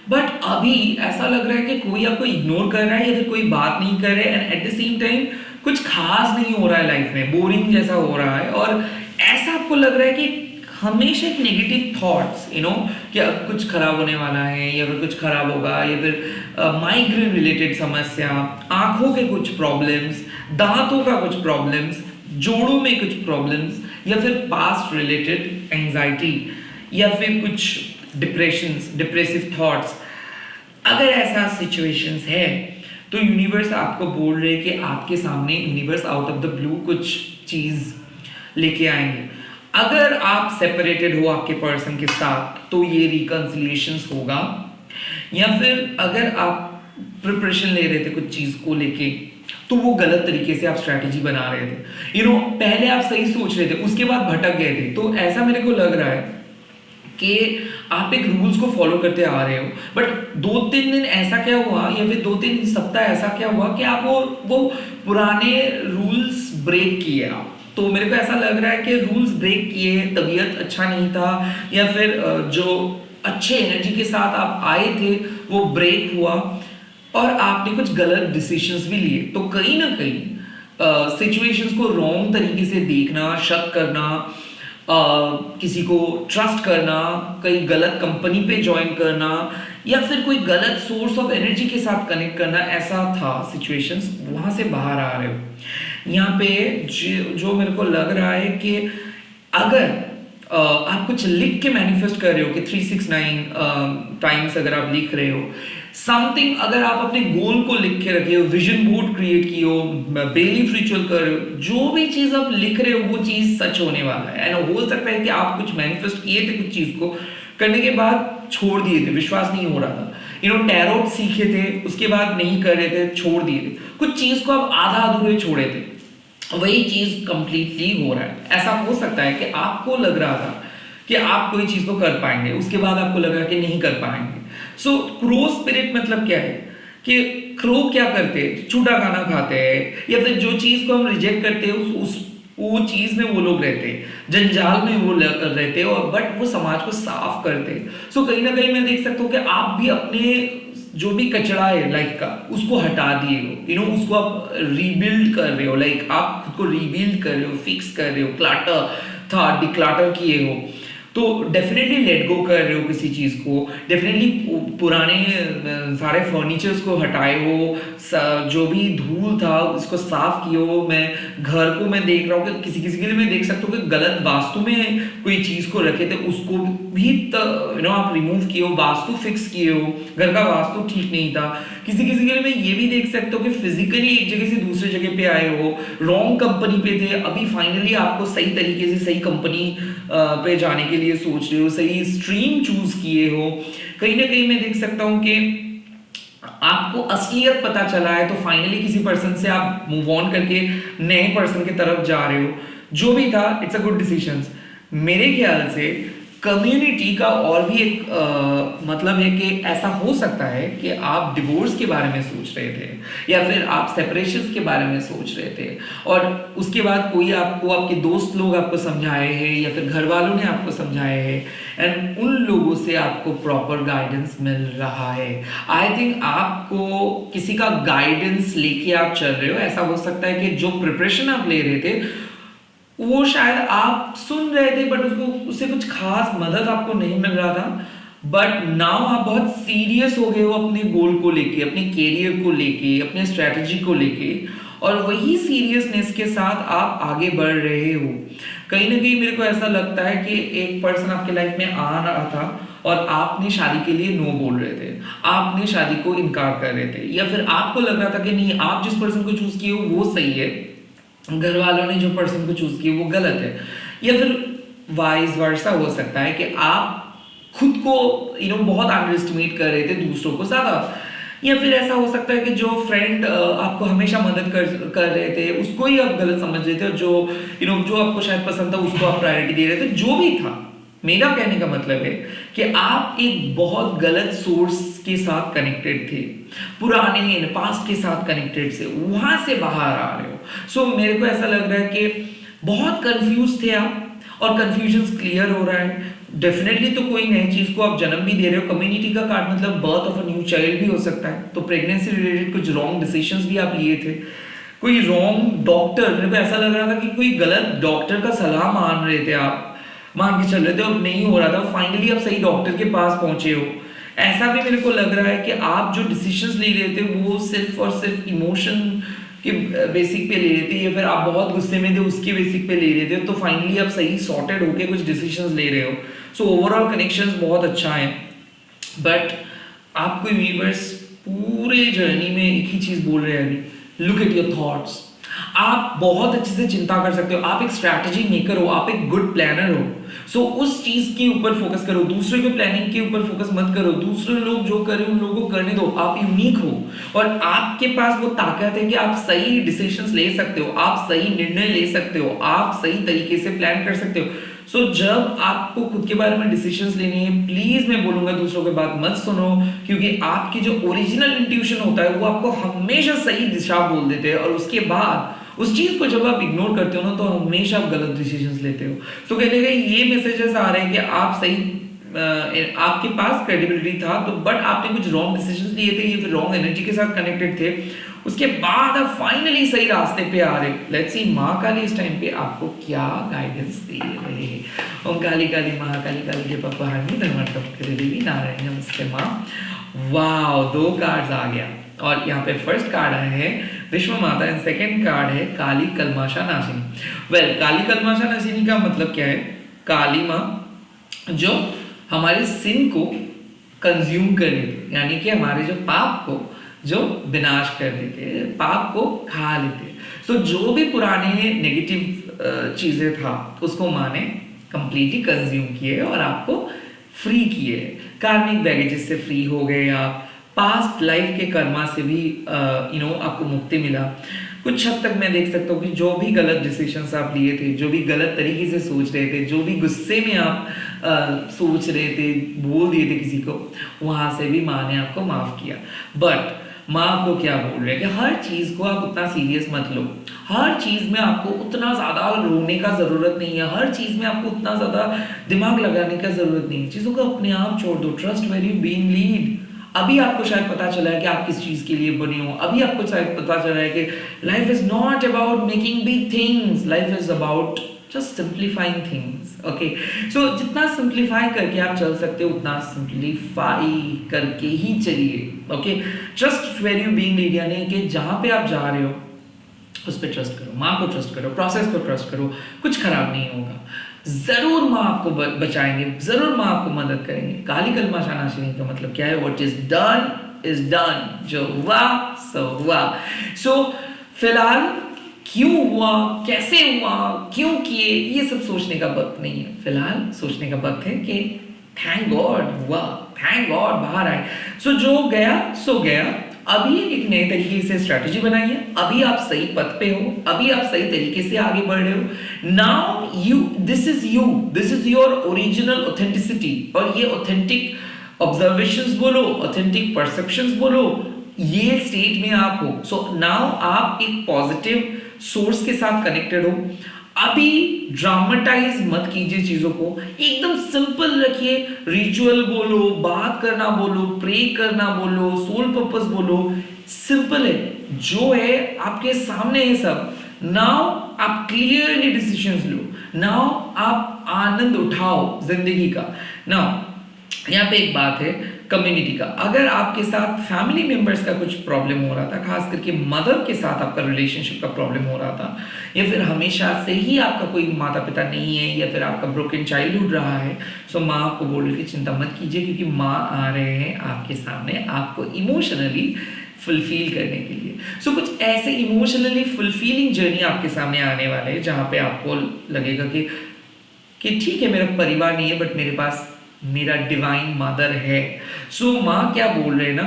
बट अभी ऐसा लग रहा है कि कोई आपको इग्नोर कर रहा है, या फिर कोई बात नहीं कर रहे, and at the same time कुछ खास नहीं हो रहा है लाइफ में, बोरिंग जैसा हो रहा है, और ऐसा आपको लग रहा है कि हमेशा एक नेगेटिव थॉट्स कि अब कुछ खराब होने वाला है, या फिर कुछ खराब होगा, या फिर माइग्रेन रिलेटेड समस्या, आंखों के कुछ प्रॉब्लम्स, दांतों का कुछ प्रॉब्लम्स, जोड़ों में कुछ प्रॉब्लम्स, या फिर पास्ट रिलेटेड एंजाइटी, या फिर कुछ डिप्रेसिव थॉट्स। अगर ऐसा सिचुएशंस है तो यूनिवर्स आपको बोल रहे कि आपके सामने universe out of the blue कुछ चीज लेके आएंगे। अगर आप सेपरेटेड हो आपके पर्सन के साथ तो ये रिकंसिलिएशंस होगा, या फिर अगर आप प्रिपरेशन ले रहे थे कुछ चीज़ को लेके, तो वो गलत तरीके से आप स्ट्रैटेजी बना रहे थे। पहले आप सही सोच रहे थे, उसके बाद भटक गए थे। तो ऐसा मेरे को लग रहा है कि आप एक रूल्स को फॉलो करते आ रहे हो, बट 2-3 दिन ऐसा क्या हुआ, या फिर 2-3 सप्ताह ऐसा क्या हुआ कि आप वो पुराने रूल्स ब्रेक किए आप। तो मेरे को ऐसा लग रहा है कि रूल्स ब्रेक किए, तबीयत अच्छा नहीं था, या फिर जो अच्छे एनर्जी के साथ आप आए थे वो ब्रेक हुआ, और आपने कुछ गलत डिसीजंस भी लिए। तो कहीं ना कहीं सिचुएशंस को रॉन्ग तरीके से देखना, शक करना, किसी को ट्रस्ट करना, कहीं गलत कंपनी पे ज्वाइन करना, या फिर कोई गलत सोर्स ऑफ एनर्जी के साथ कनेक्ट करना, ऐसा था सिचुएशंस। वहां से बाहर आ रहे हो। यहाँ पे जो मेरे को लग रहा है कि अगर आप कुछ लिख के मैनिफेस्ट कर रहे हो कि 369 टाइम्स अगर आप लिख रहे हो समथिंग, अगर आप अपने गोल को लिख के रखे हो, विजन बोर्ड क्रिएट किए हो, बेलीफ रिचुअल कर रहे हो, जो भी चीज आप लिख रहे हो वो चीज सच होने वाला है। एंड हो सकता है कि आप कुछ मैनिफेस्ट किए थे, कुछ चीज को करने के बाद छोड़ दिए थे, विश्वास नहीं हो रहा था। टैरोट सीखे थे, उसके बाद नहीं कर रहे थे, छोड़ दिए थे। कुछ चीज को आप आधा अधूरे छोड़े थे, वही चीज कंप्लीटली हो रहा है। ऐसा हो सकता है कि आपको लग रहा था कि आप कोई चीज को कर पाएंगे, उसके बाद आपको लग रहा है कि नहीं कर पाएंगे। सो क्रो स्पिरिट मतलब क्या है कि क्रो क्या करते हैं, छूटा खाना खाते हैं, या फिर जो चीज को हम रिजेक्ट करते हैं उस वो चीज में वो लोग रहते हैं, जंजाल में वो रहते हैं, और बट वो समाज को साफ करते हैं। सो कहीं ना कहीं मैं देख सकता हूँ कि आप भी अपने जो भी कचरा है लाइफ का उसको हटा दिए हो, उसको आप रीबिल्ड कर रहे हो, लाइक आप खुद को रीबिल्ड कर रहे हो, फिक्स कर रहे हो, क्लटर था डिक्लटर किए हो, तो डेफिनेटली लेट गो कर रहे हो किसी चीज को, डेफिनेटली पुराने सारे फर्नीचर्स को हटाए हो, जो भी धूल था उसको साफ किए हो। मैं घर को मैं देख रहा हूँ कि किसी किसी के लिए मैं देख सकता हूँ कि गलत वास्तु में कोई चीज को रखे थे, उसको भी आप रिमूव किए हो, वास्तु फिक्स किए हो, घर का वास्तु ठीक नहीं था। किसी किसी के लिए मैं ये भी देख सकता हूँ कि फिजिकली एक जगह से दूसरे जगह पे आए हो, रॉन्ग कंपनी पे थे, अभी फाइनली आपको सही तरीके से सही कंपनी पे जाने के लिए सोच रहे हो, सही स्ट्रीम चूज किए हो। कहीं ना कहीं मैं देख सकता हूं कि आपको असलियत पता चला है, तो फाइनली किसी पर्सन से आप मूव ऑन करके नए पर्सन की तरफ जा रहे हो। जो भी था इट्स अ गुड डिसीजन। मेरे ख्याल से कम्युनिटी का और भी एक मतलब है कि ऐसा हो सकता है कि आप डिवोर्स के बारे में सोच रहे थे, या फिर आप सेपरेशंस के बारे में सोच रहे थे, और उसके बाद कोई आपको, आपके दोस्त लोग आपको समझाए हैं, या फिर घर वालों ने आपको समझाए हैं, एंड उन लोगों से आपको प्रॉपर गाइडेंस मिल रहा है। आई थिंक आपको किसी का गाइडेंस लेके आप चल रहे हो। ऐसा हो सकता है कि जो प्रिपरेशन आप ले रहे थे वो शायद आप सुन रहे थे, बट उससे कुछ खास मदद आपको नहीं मिल रहा था, बट नाउ आप बहुत सीरियस हो गए हो अपने गोल को लेके, अपने कैरियर को लेके, अपने स्ट्रेटजी को लेके, और वही सीरियसनेस के साथ आप आगे बढ़ रहे हो। कहीं ना कहीं मेरे को ऐसा लगता है कि एक पर्सन आपके लाइफ में आ रहा था और आपने शादी के लिए नो बोल रहे थे, आपने शादी को इनकार कर रहे थे, या फिर आपको लग रहा था कि नहीं, आप जिस पर्सन को चूज किए हो वो सही है, घर वालों ने जो पर्सन को चूज किया वो गलत है, या फिर वाइस वर्सा हो सकता है कि आप खुद को बहुत अंडर एस्टिमेट कर रहे थे दूसरों को ज्यादा, या फिर ऐसा हो सकता है कि जो फ्रेंड आपको हमेशा मदद कर रहे थे उसको ही आप गलत समझ रहे थे, और जो आपको शायद पसंद था उसको आप प्रायोरिटी दे रहे थे। जो भी था, मेरा कहने का मतलब है कि आप एक बहुत गलत सोर्स के साथ कनेक्टेड थे, पुराने पास्ट के साथ कनेक्टेड से, वहां से बाहर आ रहे हो। सो मेरे को ऐसा लग रहा है कि बहुत कंफ्यूज थे आप, और कंफ्यूजन क्लियर हो रहा है। डेफिनेटली तो कोई नई चीज को आप जन्म भी दे रहे हो। कम्युनिटी का कार्ड मतलब birth of a new child भी हो सकता है, तो प्रेगनेंसी रिलेटेड कुछ रॉन्ग डिसीजंस भी आप लिए थे। कोई रॉन्ग डॉक्टर, मेरे को ऐसा लग रहा था कि कोई गलत डॉक्टर का सलाह मान रहे थे, आप मान के चल रहे थे और नहीं हो रहा था, फाइनली आप सही डॉक्टर के पास पहुंचे हो। ऐसा भी मेरे को लग रहा है कि आप जो डिसीजंस ले रहे थे वो सिर्फ और सिर्फ इमोशन के बेसिक पे ले रहे थे, या फिर आप बहुत गुस्से में थे उसके बेसिक पे ले रहे थे, तो फाइनली आप सही सॉर्टेड होके कुछ डिसीजंस ले रहे हो। सो ओवरऑल कनेक्शंस बहुत अच्छा है, बट आपको यूनिवर्स पूरे जर्नी में एक ही चीज बोल रहे हैं अभी, लुक एट योर थॉट्स। आप बहुत अच्छे से चिंता कर सकते हो, आप एक स्ट्रैटेजी मेकर हो, आप एक गुड प्लानर हो। सो उस चीज के ऊपर फोकस करो, दूसरे के प्लानिंग के ऊपर फोकस मत करो, दूसरे लोग जो करें उन लोगों को करने दो। आप यूनिक हो और आपके पास वो ताकत है कि आप सही डिसीजंस ले सकते हो, आप सही निर्णय ले सकते हो, आप सही तरीके से प्लान कर सकते हो। सो जब आपको खुद के बारे में डिसीजंस लेनी है, प्लीज मैं बोलूंगा दूसरों की बात मत सुनो, क्योंकि आपकी जो ओरिजिनल इंट्यूशन होता है वो आपको हमेशा सही दिशा बोल देते हैं, और उसके बाद उस चीज को जब आप इग्नोर करते हो ना तो हमेशा आप गलत डिसीजंस लेते हो। सो कहने का ये मैसेजेस आ रहे हैं कि आप सही आपके पास क्रेडिबिलिटी था तो बट आपने कुछ रॉन्ग डिसीजंस लिए थे, ये फिर रॉन्ग एनर्जी के साथ कनेक्टेड थे, उसके बाद आप फाइनली सही रास्ते पे आ रहे। लेट्स सी माँ काली इस टाइम पे आपको क्या गाइडेंस दे रहे हैं। ओम काली काली महाकाली काली के पापा हरनी धर्मात्मक देवी नारायण नमस्ते माँ। वाओ, 2 कार्ड्स आ गया और यहाँ पे फर्स्ट कार्ड आया है विश्व माता एंड सेकंड कार्ड है काली कलमाशा नाशिनी। वेल, काली कलमाशा नाशिनी का मतलब क्या है? काली माँ जो हमारे सिन को कंज्यूम कर लेते, यानी कि हमारे जो पाप को जो विनाश कर देते, पाप को खा लेते। सो जो भी पुराने नेगेटिव चीजें था उसको माँ ने कंप्लीटली कंज्यूम किए और आपको फ्री किए। कार्मिक बैगेजेस से फ्री हो गए आप, पास्ट लाइफ के कर्मा से भी आपको मुक्ति मिला। कुछ हद तक मैं देख सकता हूँ कि जो भी गलत डिसीजंस आप लिए थे, जो भी गलत तरीके से सोच रहे थे, जो भी गुस्से में आप सोच रहे थे, बोल दिए थे किसी को, वहां से भी माँ ने आपको माफ किया। बट माँ आपको क्या बोल रहे हैं कि हर चीज को आप उतना सीरियस मत लो, हर चीज में आपको उतना ज्यादा रोने का जरूरत नहीं है, हर चीज में आपको उतना ज्यादा दिमाग लगाने का जरूरत नहीं है, चीजों को अपने आप छोड़ दो। Trust where you being lead. अभी आपको शायद पता चला है कि आप किस चीज के लिए बने हो, अभी आपको शायद पता चला है कि life is not about making big things, life is about just simplifying things. Okay, so जितना सिंप्लीफाई करके आप चल सकते हो उतना सिंप्लीफाई करके ही चलिए। Okay, trust where you being lead, यानी कि जहां पे आप जा रहे हो उस पर ट्रस्ट करो, माँ को ट्रस्ट करो, प्रोसेस को ट्रस्ट करो, कुछ खराब नहीं होगा, जरूर माँ आपको बचाएंगे, जरूर माँ आपको मदद करेंगे। काली कलमाशा नाशिनी का मतलब क्या है? What is done is done, जो हुआ सो हुआ। सो फिलहाल क्यों हुआ, कैसे हुआ, क्यों किए, ये सब सोचने का वक्त नहीं है। फिलहाल सोचने का वक्त है कि थैंक गॉड हुआ, थैंक गॉड बाहर आए। सो जो गया सो गया, अभी एक नए तरीके से स्ट्रैटेजी बनाइए, अभी आप सही पथ पे हो, अभी आप सही तरीके से आगे बढ़ रहे हो। Now this is your original authenticity, और ये ऑथेंटिक ऑब्जर्वेशंस बोलो, ऑथेंटिक परसेप्शंस बोलो, ये स्टेट में आप हो। सो नाउ आप एक पॉजिटिव सोर्स के साथ कनेक्टेड हो। अभी ड्रामेटाइज मत कीजिए चीजों को, एकदम सिंपल रखिए। रिचुअल बोलो, बात करना बोलो, प्रे करना बोलो, सोल पर्पस बोलो, सिंपल है, जो है आपके सामने है सब। नाउ आप क्लियरली डिसीजंस लो, नाउ आप आनंद उठाओ जिंदगी का। नाउ यहाँ पे एक बात है कम्युनिटी का, अगर आपके साथ फैमिली मेंबर्स का कुछ प्रॉब्लम हो रहा था, खास करके मदर के साथ आपका रिलेशनशिप का प्रॉब्लम हो रहा था, या फिर हमेशा से ही आपका कोई माता पिता नहीं है, या फिर आपका ब्रोकन चाइल्डहुड रहा है, सो माँ आपको बोल रही है कि चिंता मत कीजिए, क्योंकि माँ आ रहे हैं आपके सामने आपको इमोशनली फुलफिल करने के लिए। सो कुछ ऐसे इमोशनली फुलफिलिंग जर्नी आपके सामने आने वाले हैं, जहाँ पे आपको लगेगा कि ठीक है मेरा परिवार नहीं है बट मेरे पास मेरा डिवाइन मदर है। सो माँ क्या बोल रहे हैं ना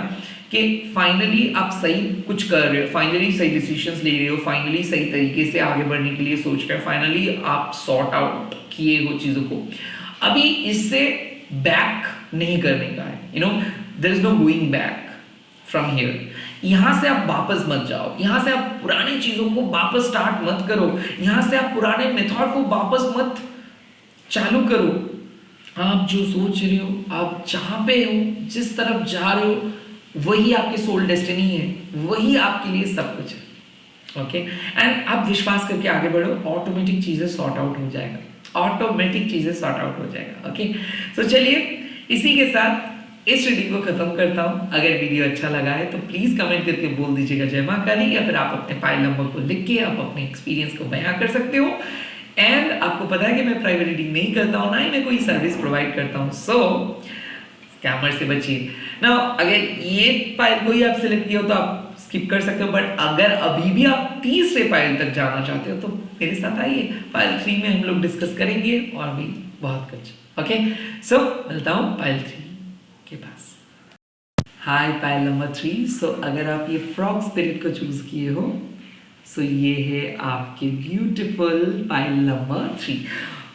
कि फाइनली आप सही कुछ कर रहे हो, फाइनली सही डिसीजंस ले रहे हो, फाइनली सही तरीके से आगे बढ़ने के लिए सोच रहे हो, फाइनली आप सॉर्ट आउट किए हो चीजों को। अभी इससे बैक नहीं करने का है, there is no going back from here. यहां से आप वापस मत जाओ, यहां से आप पुरानी चीजों को वापस स्टार्ट मत करो, यहां से आप पुराने मेथड को वापस मत चालू करो। आप जो सोच रहे हो, आप जहां पे हो, जिस तरफ जा रहे हो, वही आपकी सोल डेस्टिनी है, वही आपके लिए सब कुछ है। ओके, एंड आप विश्वास करके आगे बढ़ो, ऑटोमेटिक चीजें सॉर्ट आउट हो जाएगा, ऑटोमेटिक चीजें सॉर्ट आउट हो जाएगा। ओके, तो चलिए इसी के साथ इस रीडिंग को खत्म करता हूं। अगर वीडियो अच्छा लगा है तो प्लीज कमेंट करके बोल दीजिएगा जय मां काली, या फिर आप अपने फाइल नंबर को लिख के आप अपने एक्सपीरियंस को बयां कर सकते हो। एंड आपको पता है कि मैं प्राइवेट रीडिंग नहीं करता हूँ, ना ही मैं कोई सर्विस प्रोवाइड करता हूँ। सो स्कैमर से बचिए ना। अगर ये फाइल को ही आप सिलेक्ट किया हो तो आप स्किप कर सकते हो, बट अगर अभी भी आप तीसरे पाइल तक जाना चाहते हो तो मेरे साथ आइए, पाइल 3 में हम लोग डिस्कस करेंगे और भी बहुत कुछ। ओके, सो मिलता हूँ पाइल 3 के पास। हाय पाइल नंबर 3। सो अगर आप ये फ्रॉग स्पिरिट को चूज किए हो, सो ये है आपके beautiful pile number 3।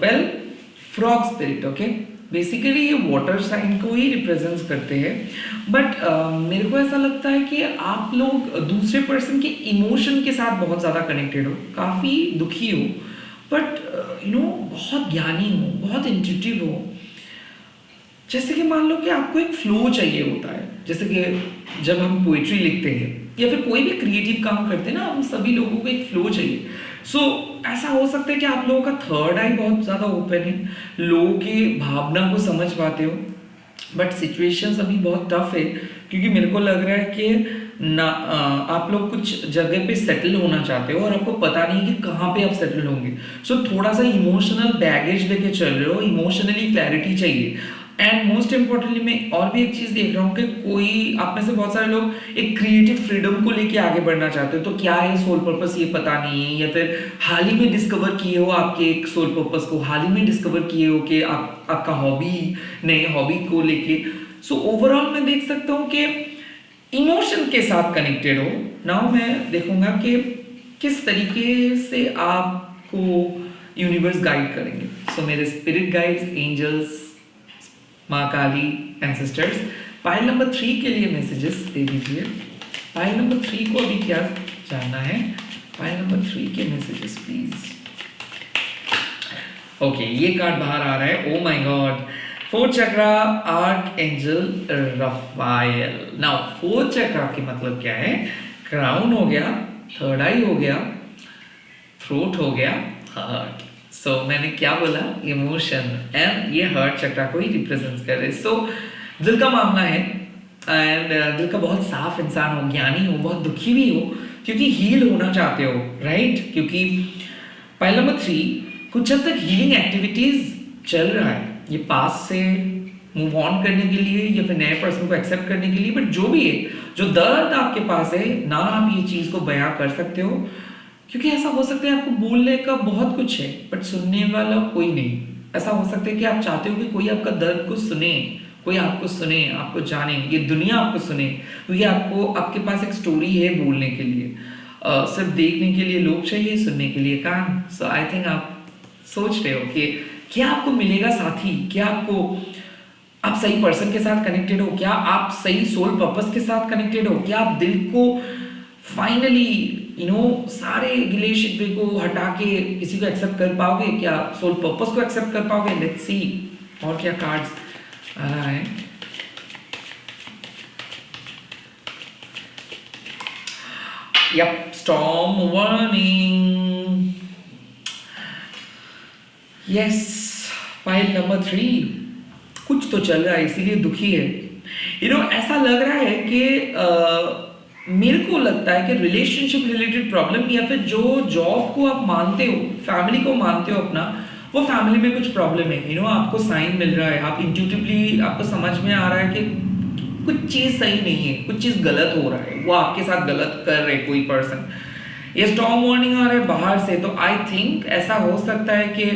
Well, frog spirit, okay, basically ये वाटर साइन को ही रिप्रेजेंट करते हैं, बट मेरे को ऐसा लगता है कि आप लोग दूसरे पर्सन के इमोशन के साथ बहुत ज़्यादा कनेक्टेड हो, काफ़ी दुखी हो, बट बहुत ज्ञानी हो, बहुत इंट्यूटिव हो। जैसे कि मान लो कि आपको एक फ्लो चाहिए होता है, जैसे कि जब हम पोइट्री लिखते हैं या फिर कोई भी क्रिएटिव काम करते हैं ना, हम सभी लोगों को एक फ्लो चाहिए। सो ऐसा हो सकता है कि आप लोगों का थर्ड आई बहुत ज़्यादा ओपन है, लोगों की भावना को समझ पाते हो, बट सिचुएशंस अभी बहुत टफ है, क्योंकि मेरे को लग रहा है कि ना आप लोग कुछ जगह पे सेटल होना चाहते हो और आपको पता नहीं कि कहाँ पे आप सेटल होंगे। सो थोड़ा सा इमोशनल बैगेज लेके चल रहे हो, इमोशनली क्लैरिटी चाहिए। एंड मोस्ट इम्पोर्टेंटली मैं और भी एक चीज़ देख रहा हूँ कि कोई आप में से बहुत सारे लोग एक क्रिएटिव फ्रीडम को लेके आगे बढ़ना चाहते हो, तो क्या है सोल पर्पस ये पता नहीं है, या फिर हाल ही में डिस्कवर किए हो आपके एक सोल पर्पस को, हाल ही में डिस्कवर किए हो कि आपका हॉबी, नए हॉबी को लेके। सो ओवरऑल मैं देख सकता हूँ कि इमोशन के साथ कनेक्टेड हो। नाउ मैं देखूंगा कि किस तरीके से आपको यूनिवर्स गाइड करेंगे। सो मेरे स्पिरिट गाइड्स, एंजल्स, माँ काली, एंसेस्टर्स, पाइल नंबर 3 के लिए मैसेजेस दे दीजिए। पाइल नंबर 3 को अभी क्या जानना है? पाइल नंबर 3 के मैसेजेस प्लीज। ओके, ये कार्ड बाहर आ रहा है। Oh my God, fourth chakra, archangel Raphael. Now fourth chakra की मतलब क्या है? क्राउन हो गया, थर्ड आई हो गया, थ्रोट हो गया, हार्ट। सो मैंने क्या बोला? इमोशन, एंड ये हार्ट चक्रा को ही रिप्रेजेंट कर रहे। सो दिल का मामला है, एंड दिल का बहुत साफ इंसान हो, ज्ञानी हो, बहुत दुखी भी हो, क्योंकि हील होना चाहते हो, राइट? क्योंकि पाइल नंबर 3 कुछ हद तक हीलिंग एक्टिविटीज चल रहा है, ये पास से मूव ऑन करने के लिए या फिर नए पर्सन को एक्सेप्ट करने के लिए। बट जो भी है, जो दर्द आपके पास है ना, आप ये चीज़ को बयां कर सकते हो, क्योंकि ऐसा हो सकता है आपको बोलने का बहुत कुछ है बट सुनने वाला कोई नहीं। ऐसा हो सकता है कि आप चाहते हो कि कोई आपका दर्द को सुने, कोई आपको सुने, आपको जाने, ये दुनिया आपको सुने, क्योंकि आपके पास एक स्टोरी है बोलने के लिए। सिर्फ देखने के लिए लोग चाहिए, सुनने के लिए कान। सो आई थिंक आप सोच रहे हो कि क्या आपको मिलेगा साथी, क्या आप सही पर्सन के साथ कनेक्टेड हो, क्या आप सही सोल पर्पस के साथ कनेक्टेड हो, क्या आप दिल को फाइनली सारे गिले शिकवे को हटा के किसी को एक्सेप्ट कर पाओगे, क्या सोल पर्पस को एक्सेप्ट कर पाओगे? लेट्स सी और क्या कार्ड्स आ रहा है। Yup, storm warning. Yes, pile number 3 कुछ तो चल रहा है, इसीलिए दुखी है। ऐसा लग रहा है कि मेरे को लगता है कि रिलेशनशिप रिलेटेड प्रॉब्लम, या फिर जो जॉब को आप मानते हो, फैमिली को मानते हो अपना, वो फैमिली में कुछ प्रॉब्लम है। आपको साइन मिल रहा है, आप इंट्यूटिवली आपको समझ में आ रहा है कि कुछ चीज़ सही नहीं है, कुछ चीज़ गलत हो रहा है, वो आपके साथ गलत कर रहे कोई पर्सन। ये स्टॉर्म वार्निंग आ रहा है बाहर से, तो आई थिंक ऐसा हो सकता है कि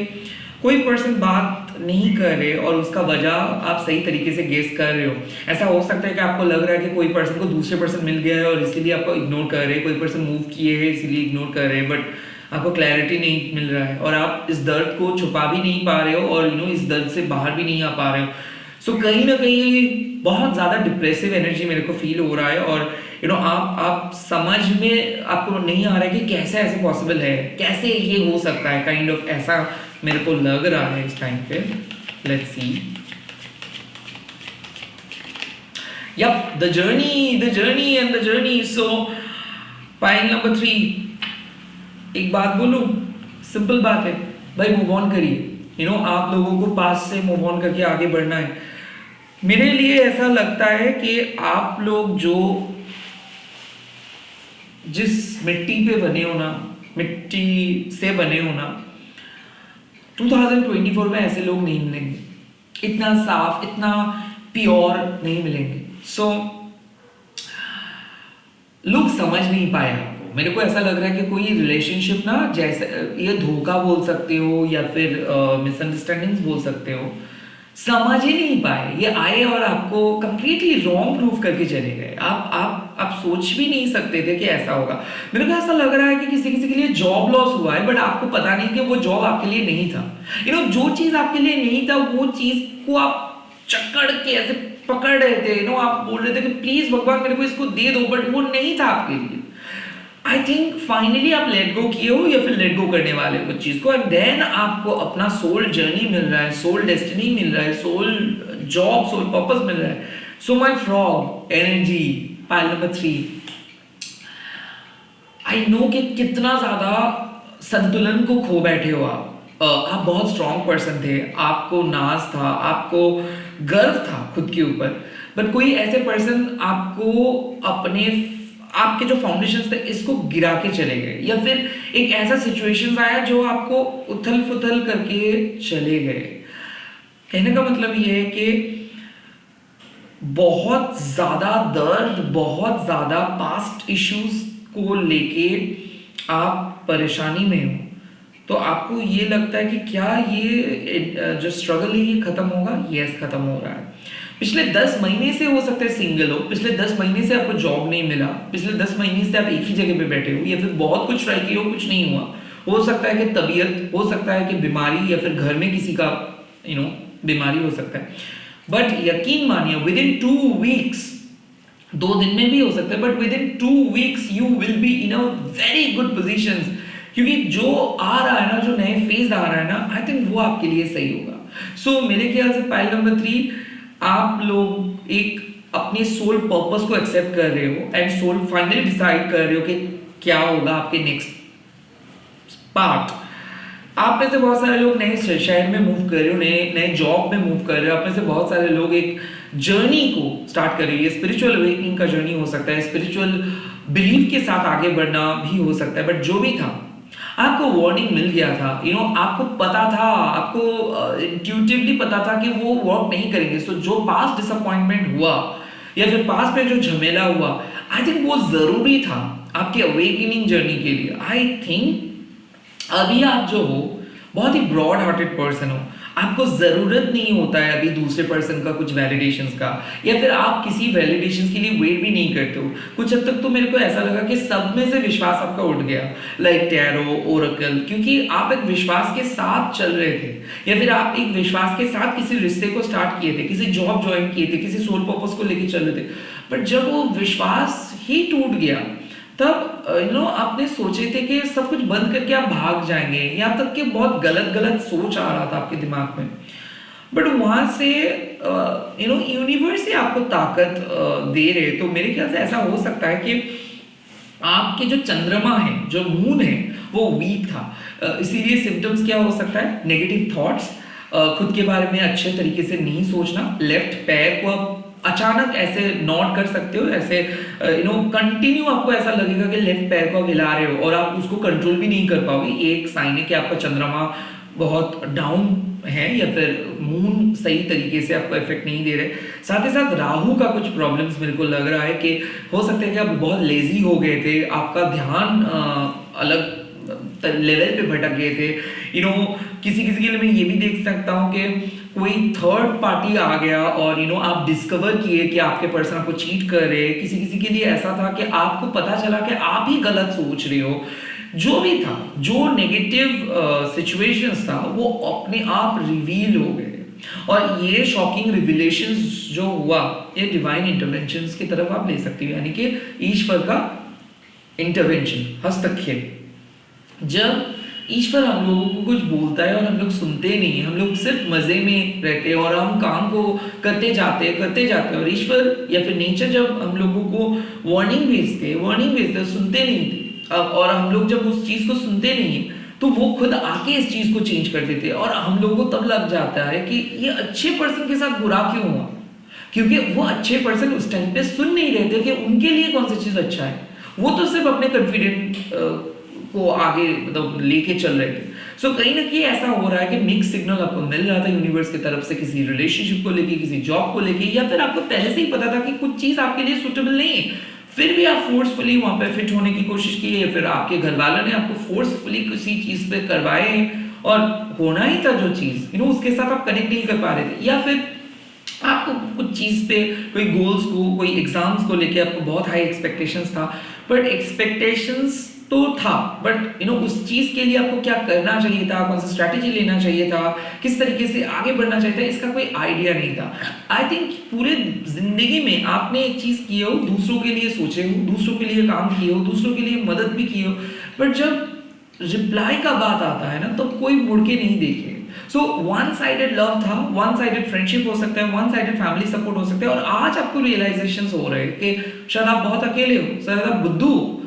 कोई पर्सन बात नहीं कर रहे और उसका वजह आप सही तरीके से गेस कर रहे हो। ऐसा हो सकता है कि आपको लग रहा है कि कोई पर्सन को दूसरे पर्सन मिल गया है और इसीलिए आपको इग्नोर कर रहे हैं, कोई पर्सन मूव किए हैं इसीलिए इग्नोर कर रहे हैं, बट आपको क्लैरिटी नहीं मिल रहा है और आप इस दर्द को छुपा भी नहीं पा रहे हो और इस दर्द से बाहर भी नहीं आ पा रहे हो। सो कहीं ना कहीं बहुत ज़्यादा डिप्रेसिव एनर्जी मेरे को फील हो रहा है, और आप समझ में आपको नहीं आ रहा है कि कैसे ऐसे पॉसिबल है, कैसे ये हो सकता है, काइंड ऑफ ऐसा मेरे को लग रहा है इस टाइम पे। Let's see. Yup, the journey and the journey. So pile number 3, एक बात बोलूं, सिंपल बात है भाई, मूव ऑन करिए। आप लोगों को पास से मूव ऑन करके आगे बढ़ना है। मेरे लिए ऐसा लगता है कि आप लोग जिस मिट्टी पे बने हो ना, मिट्टी से बने हो ना, 2024 में ऐसे लोग नहीं मिलेंगे, इतना साफ, इतना प्योर नहीं मिलेंगे। सो लोग समझ नहीं पाए आपको। मेरे को ऐसा लग रहा है कि कोई रिलेशनशिप ना, जैसे ये धोखा बोल सकते हो या फिर मिसअंडरस्टैंडिंग्स बोल सकते हो, समझ ही नहीं पाए। ये आए और आपको कंप्लीटली रॉन्ग प्रूफ करके चले गए। आप सोच भी नहीं सकते थे कि ऐसा होगा। मेरे को ऐसा लग रहा है कि किसी किसी के लिए जॉब लॉस हुआ है, बट आपको पता नहीं कि वो जॉब आपके लिए नहीं था। जो चीज़ आपके लिए नहीं था, वो चीज़ को आप चक्कर के ऐसे पकड़ रहे थे। आप बोल रहे थे कि प्लीज भगवान मेरे को इसको दे दो, बट वो नहीं था आपके लिए। आई थिंक फाइनली आप लेट गो किए हो या फिर लेट गो करने वाले हो उस चीज को, एंड देन आपको अपना सोल जर्नी मिल रहा है, सोल डेस्टिनी मिल रहा है, सोल जॉब, सोल पर्पस मिल रहा है। So my frog energy pile number 3, I know कि कितना ज्यादा संतुलन को खो बैठे हो आप। आप बहुत स्ट्रांग पर्सन थे, आपको नाज था, आपको गर्व था खुद के ऊपर, बट कोई ऐसे पर्सन आपको अपने आपके जो फाउंडेशन थे इसको गिरा के चले गए, या फिर एक ऐसा सिचुएशन आया जो आपको उथल पुथल करके चले गए। कहने का मतलब ये है कि बहुत ज्यादा दर्द, बहुत ज्यादा पास्ट इश्यूज को लेके आप परेशानी में हो, तो आपको ये लगता है कि क्या ये जो स्ट्रगल है ये खत्म होगा? यस, खत्म हो रहा है। पिछले 10 महीने से हो सकता है सिंगल हो, पिछले 10 महीने से आपको जॉब नहीं मिला, पिछले 10 महीने से आप एक ही जगह पे बैठे हो, या फिर बहुत कुछ ट्राई किया हो, कुछ नहीं हुआ। हो सकता है कि तबीयत, हो सकता है कि बीमारी, या फिर घर में किसी का बीमारी हो सकता है। बट यकीन मानिए विद इन 2 वीक्स, 2 दिन में भी हो सकता है, but with in 2 weeks you will be in a very good position. क्योंकि जो आ रहा है ना, जो नए फेज आ रहा है ना, आई थिंक वो आपके लिए सही होगा। सो मेरे ख्याल से पाइल नंबर 3, आप लोग एक अपने सोल पर्पस को एक्सेप्ट कर रहे हो, एंड सोल फाइनली डिसाइड कर रहे हो कि क्या होगा आपके नेक्स्ट पार्ट। आप में से बहुत सारे लोग नए शहर में मूव कर रहे हो, नए जॉब में मूव कर रहे हो। आप में से बहुत सारे लोग एक जर्नी को स्टार्ट कर रहे हो। ये स्पिरिचुअल अवेकनिंग का जर्नी हो सकता है, स्पिरिचुअल बिलीफ के साथ आगे बढ़ना भी हो सकता है। बट जो भी था, आपको वार्निंग मिल गया था। आपको पता था, आपको इंट्यूटिवली पता था कि वो वर्क नहीं करेंगे। सो जो पास्ट डिसअपॉइंटमेंट हुआ, या फिर पास्ट में जो झमेला हुआ, आई थिंक वो जरूरी था आपकी अवेकनिंग जर्नी के लिए। आई थिंक अभी आप जो हो बहुत ही ब्रॉड हार्टेड पर्सन हो, आपको जरूरत नहीं होता है अभी दूसरे पर्सन का कुछ वैलिडेशंस का, या फिर आप किसी वैलिडेशंस के लिए वेट भी नहीं करते हो। कुछ हद तक तो मेरे को ऐसा लगा कि सब में से विश्वास आपका उठ गया, लाइक टैरो, ओरेकल, क्योंकि आप एक विश्वास के साथ चल रहे थे, या फिर आप एक विश्वास के साथ किसी रिश्ते को स्टार्ट किए थे, किसी जॉब ज्वाइन किए थे, किसी सोल पर्पस को लेकर चल रहे थे। बट जब वो विश्वास ही टूट गया, तब आपने सोचे थे कि सब कुछ बंद करके आप भाग जाएंगे, यहाँ तक कि बहुत गलत गलत सोच आ रहा था आपके दिमाग में। बट वहां से यूनिवर्स ही आपको ताकत दे रहे। तो मेरे ख्याल से ऐसा हो सकता है कि आपके जो चंद्रमा है, जो मून है, वो वीक था। इसीलिए सिम्टम्स क्या हो सकता है? नेगेटिव थॉट्स, खुद के बारे में अच्छे तरीके से नहीं सोचना, लेफ्ट पैर को आप अचानक ऐसे नॉट कर सकते हो, ऐसे कंटिन्यू आपको ऐसा लगेगा कि लेफ्ट पैर को आप हिला रहे हो और आप उसको कंट्रोल भी नहीं कर पाओगे। एक साइन है कि आपका चंद्रमा बहुत डाउन है, या फिर मून सही तरीके से आपको इफेक्ट नहीं दे रहे। साथ ही साथ राहु का कुछ प्रॉब्लम्स मेरे को लग रहा है कि हो सकता है कि आप बहुत लेजी हो गए थे, आपका ध्यान अलग लेवल पे भटक गए थे। किसी किसी के लिए मैं ये भी देख सकता हूँ कि कोई थर्ड पार्टी आ गया और आप डिस्कवर किए कि आपके पर्सन आपको चीट कर रहे हैं। किसी किसी के लिए ऐसा था कि आपको पता चला कि आप ही गलत सोच रहे हो। जो भी था, जो नेगेटिव सिचुएशंस था, वो अपने आप रिवील हो गए। और ये शॉकिंग रिविलेशंस जो हुआ, ये डिवाइन इंटरवेंशंस की तरफ आप ले सकते हो, यानी कि ईश्वर का इंटरवेंशन, हस्तक्षेप। जब ईश्वर हम लोगों को कुछ बोलता है और हम लोग सुनते नहीं, हम लोग सिर्फ मजे में रहते हैं और हम काम को करते जाते हैं, और ईश्वर या फिर नेचर जब हम लोगों को वार्निंग भेजते सुनते नहीं थे। और हम लोग जब उस चीज को सुनते नहीं है, तो वो खुद आके इस चीज को चेंज कर देते हैं। और हम लोगों को तब लग जाता है कि ये अच्छे पर्सन के साथ बुरा क्यों हुआ, क्योंकि वो अच्छे पर्सन उस टाइम पे सुन नहीं रहे थे कि उनके लिए कौन सी चीज अच्छा है। वो तो सिर्फ अपने कॉन्फिडेंट को आगे मतलब लेके चल रहे थे। सो कहीं ना कहीं ऐसा हो रहा है कि मिक्स सिग्नल आपको मिल रहा था यूनिवर्स की तरफ से, किसी रिलेशनशिप को लेके, किसी जॉब को लेके, या फिर आपको पहले से ही पता था कि कुछ चीज आपके लिए सुटेबल नहीं है। फिर भी आप फोर्सफुली वहां पे फिट होने की कोशिश की, या फिर आपके घर वालों ने आपको फोर्सफुली किसी चीज पे करवाए और होना ही था जो चीज उसके साथ आप कनेक्ट नहीं कर पा रहे थे, या फिर आपको कुछ चीज पे कोई गोल्स को, कोई एग्जाम्स को लेके आपको बहुत हाई एक्सपेक्टेशंस था, बट एक्सपेक्टेशंस तो था, बट उस चीज के लिए आपको क्या करना चाहिए था, कौन सा स्ट्रैटेजी लेना चाहिए था, किस तरीके से आगे बढ़ना चाहिए था, इसका कोई आइडिया नहीं था। आई थिंक पूरे जिंदगी में आपने एक चीज की हो, दूसरों के लिए सोचे हो, दूसरों के लिए काम किए हो, दूसरों के लिए मदद भी की हो, बट जब रिप्लाई का बात आता है ना, तो कोई मुड़ के नहीं देखे। सो वन साइडेड लव था, वन साइडेड फ्रेंडशिप हो सकता है, वन साइडेड फैमिली सपोर्ट हो सकता है, और आज आपको रियलाइजेशन हो रहे हैं कि शायद आप बहुत अकेले हो, शायद आप बुद्धू,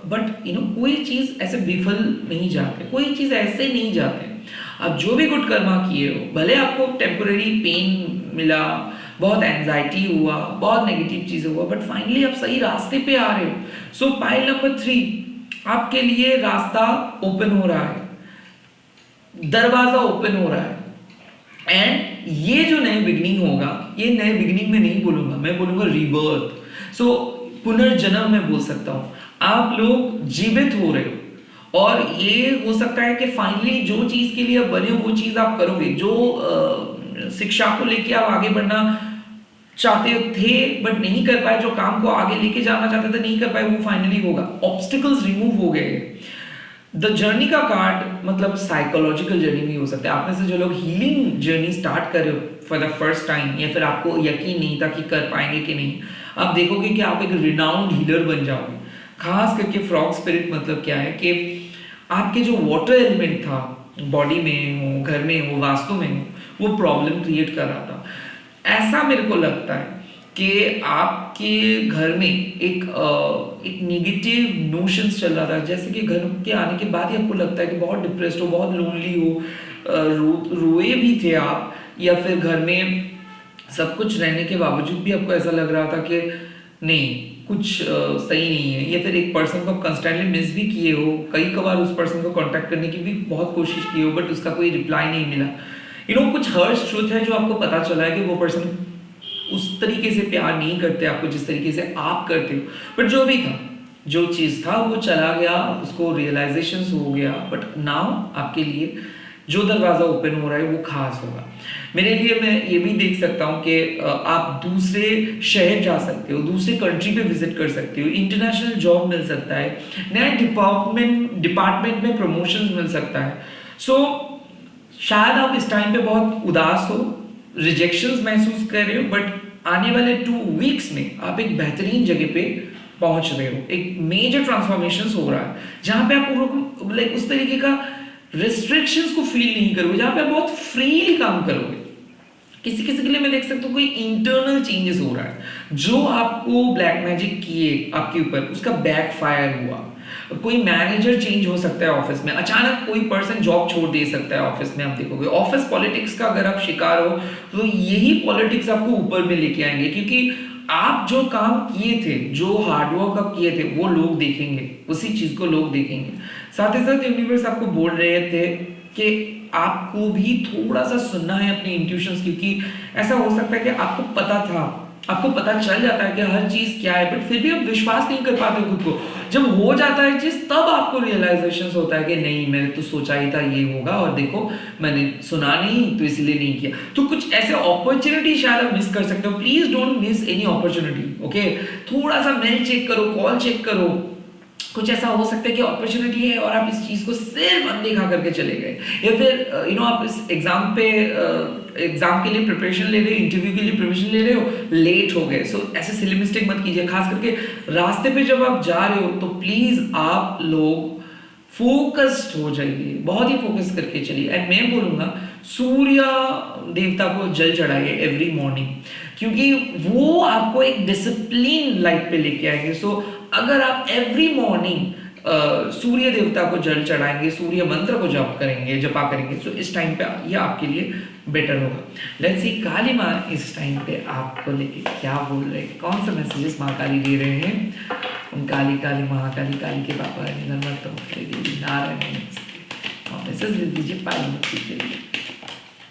बट कोई चीज ऐसे विफल नहीं जाते, कोई चीज ऐसे नहीं जाते। आप जो भी गुड कर्मा किए हो, भले आपको टेम्पोररी पेन मिला, बहुत एंजाइटी हुआ, बहुत नेगेटिव चीजें हुआ, बट फाइनली आप सही रास्ते पे आ रहे हो। सो पाइल नंबर 3, आपके लिए रास्ता ओपन हो रहा है, दरवाजा ओपन हो रहा है, एंड ये जो नए बिगनिंग होगा, ये नए बिगनिंग में नहीं बोलूंगा, मैं बोलूंगा रीबर्थ। सो पुनर्जन्म में बोल सकता हूं। आप लोग जीवित हो रहे हो, और ये हो सकता है कि फाइनली जो चीज के लिए आप बने हो वो चीज आप करोगे, जो शिक्षा को लेके आप आगे बढ़ना चाहते थे बट नहीं कर पाए, जो काम को आगे लेके जाना चाहते थे नहीं कर पाए, वो फाइनली होगा। ऑब्स्टिकल्स रिमूव हो गए। द जर्नी का कार्ड मतलब साइकोलॉजिकल जर्नी भी हो सकता है। आप में से जो लोग हीलिंग जर्नी स्टार्ट कर रहे हो फॉर द फर्स्ट टाइम, या फिर आपको यकीन नहीं था कि कर पाएंगे कि नहीं, आप देखोगे कि आप एक रिनाउंड हीलर बन जाओगे। खास करके फ्रॉग स्पिरिट मतलब क्या है कि आपके जो वाटर एलिमेंट था, बॉडी में हो, घर में हो, वास्तु में हो, वो प्रॉब्लम क्रिएट कर रहा था। ऐसा मेरे को लगता है कि आपके घर में एक नेगेटिव नोशंस चल रहा था, जैसे कि घर के आने के बाद ही आपको लगता है कि बहुत डिप्रेस्ड हो, बहुत लोनली हो, रोए भी थे आप, या फिर घर में सब कुछ रहने के बावजूद भी आपको ऐसा लग रहा था कि नहीं कुछ सही नहीं है, या फिर एक पर्सन को आप कंस्टेंटली मिस भी किए हो, कई कबार उस पर्सन को कांटेक्ट करने की भी बहुत कोशिश की हो, बट उसका कोई रिप्लाई नहीं मिला। कुछ हर्ष ट्रुथ है जो आपको पता चला है कि वो पर्सन उस तरीके से प्यार नहीं करते आपको जिस तरीके से आप करते हो, बट जो भी था, जो चीज था वो चला गया, उसको रियलाइजेशन हो गया, बट नाउ आपके लिए जो दरवाजा ओपन हो रहा है वो खास होगा। मेरे लिए मैं ये भी देख सकता हूँ कि आप दूसरे शहर जा सकते हो, दूसरे कंट्री पे विजिट कर सकते हो, इंटरनेशनल जॉब मिल सकता है, नए डिपार्टमेंट में प्रमोशन मिल सकता है। सो शायद आप इस टाइम पे बहुत उदास हो, रिजेक्शंस महसूस कर रहे हो, बट आने वाले 2 वीक्स में आप एक बेहतरीन जगह पे पहुंच रहे हो। एक मेजर ट्रांसफॉर्मेशन हो रहा है जहां पे आप लाइक उस तरीके का रिस्ट्रिक्शंस को फील नहीं करोगे, जहां पे आप बहुत फ्रीली काम करोगे। किसी किसी के लिए मैं देख सकता हूँ कोई इंटरनल चेंजेस हो रहा है, जो आपको ब्लैक मैजिक किए आपके ऊपर उसका बैकफायर हुआ। कोई मैनेजर चेंज हो सकता है ऑफिस में, अचानक कोई पर्सन जॉब छोड़ दे सकता है ऑफिस में। आप देखोगे ऑफिस पॉलिटिक्स का अगर आप शिकार हो तो यही पॉलिटिक्स आपको ऊपर में लेके आएंगे, क्योंकि आप जो काम किए थे, जो हार्डवर्क आप किए थे, वो लोग देखेंगे, उसी चीज को लोग देखेंगे। साथ ही साथ यूनिवर्स आपको बोल रहे थे कि आपको भी थोड़ा सा सुनना है अपने इंट्यूशंस, क्योंकि ऐसा हो सकता है कि आपको पता था, आपको पता चल जाता है कि हर चीज क्या है, बट फिर भी आप विश्वास नहीं कर पाते खुद को। जब हो जाता है चीज तब आपको रियलाइजेशन होता है कि नहीं, मैंने तो सोचा ही था ये होगा, और देखो मैंने सुना नहीं तो इसलिए नहीं किया। तो कुछ ऐसे अपॉर्चुनिटी शायद आप मिस कर सकते हो। Please don't miss any opportunity, okay. थोड़ा सा मेल चेक करो, कॉल चेक करो। कुछ ऐसा हो सकता है कि अपॉर्चुनिटी है और आप इस चीज को सिर्फ अनदेखा करके चले गए, या फिर आप इस एग्जाम के लिए प्रिपरेशन ले रहे हो, इंटरव्यू के लिए प्रिपरेशन ले रहे हो, लेट हो गए। सो ऐसे सिली मिस्टेक मत कीजिए। खास करके रास्ते पे जब आप जा रहे हो तो प्लीज आप लोग फोकस्ड हो जाइए, बहुत ही फोकस करके चलिए। एंड मैं बोलूंगा सूर्य देवता को जल चढ़ाइए एवरी मॉर्निंग, क्योंकि वो आपको एक डिसिप्लिन लाइफ पे लेके आएंगे। सो अगर आप एवरी मॉर्निंग सूर्य देवता को जल चढ़ाएंगे, सूर्य मंत्र को जपा करेंगे, तो इस टाइम पे ये आपके लिए बेटर होगा। लेट्स सी काली माँ इस टाइम पे आपको लेके क्या बोल रहे हैं, कौन सा मैसेजेस माँ काली दे रहे हैं। उन काली काली महाकाली काली के पापा देवी नारायण मैसेज दे दीजिए पाली मुक्ति के लिए।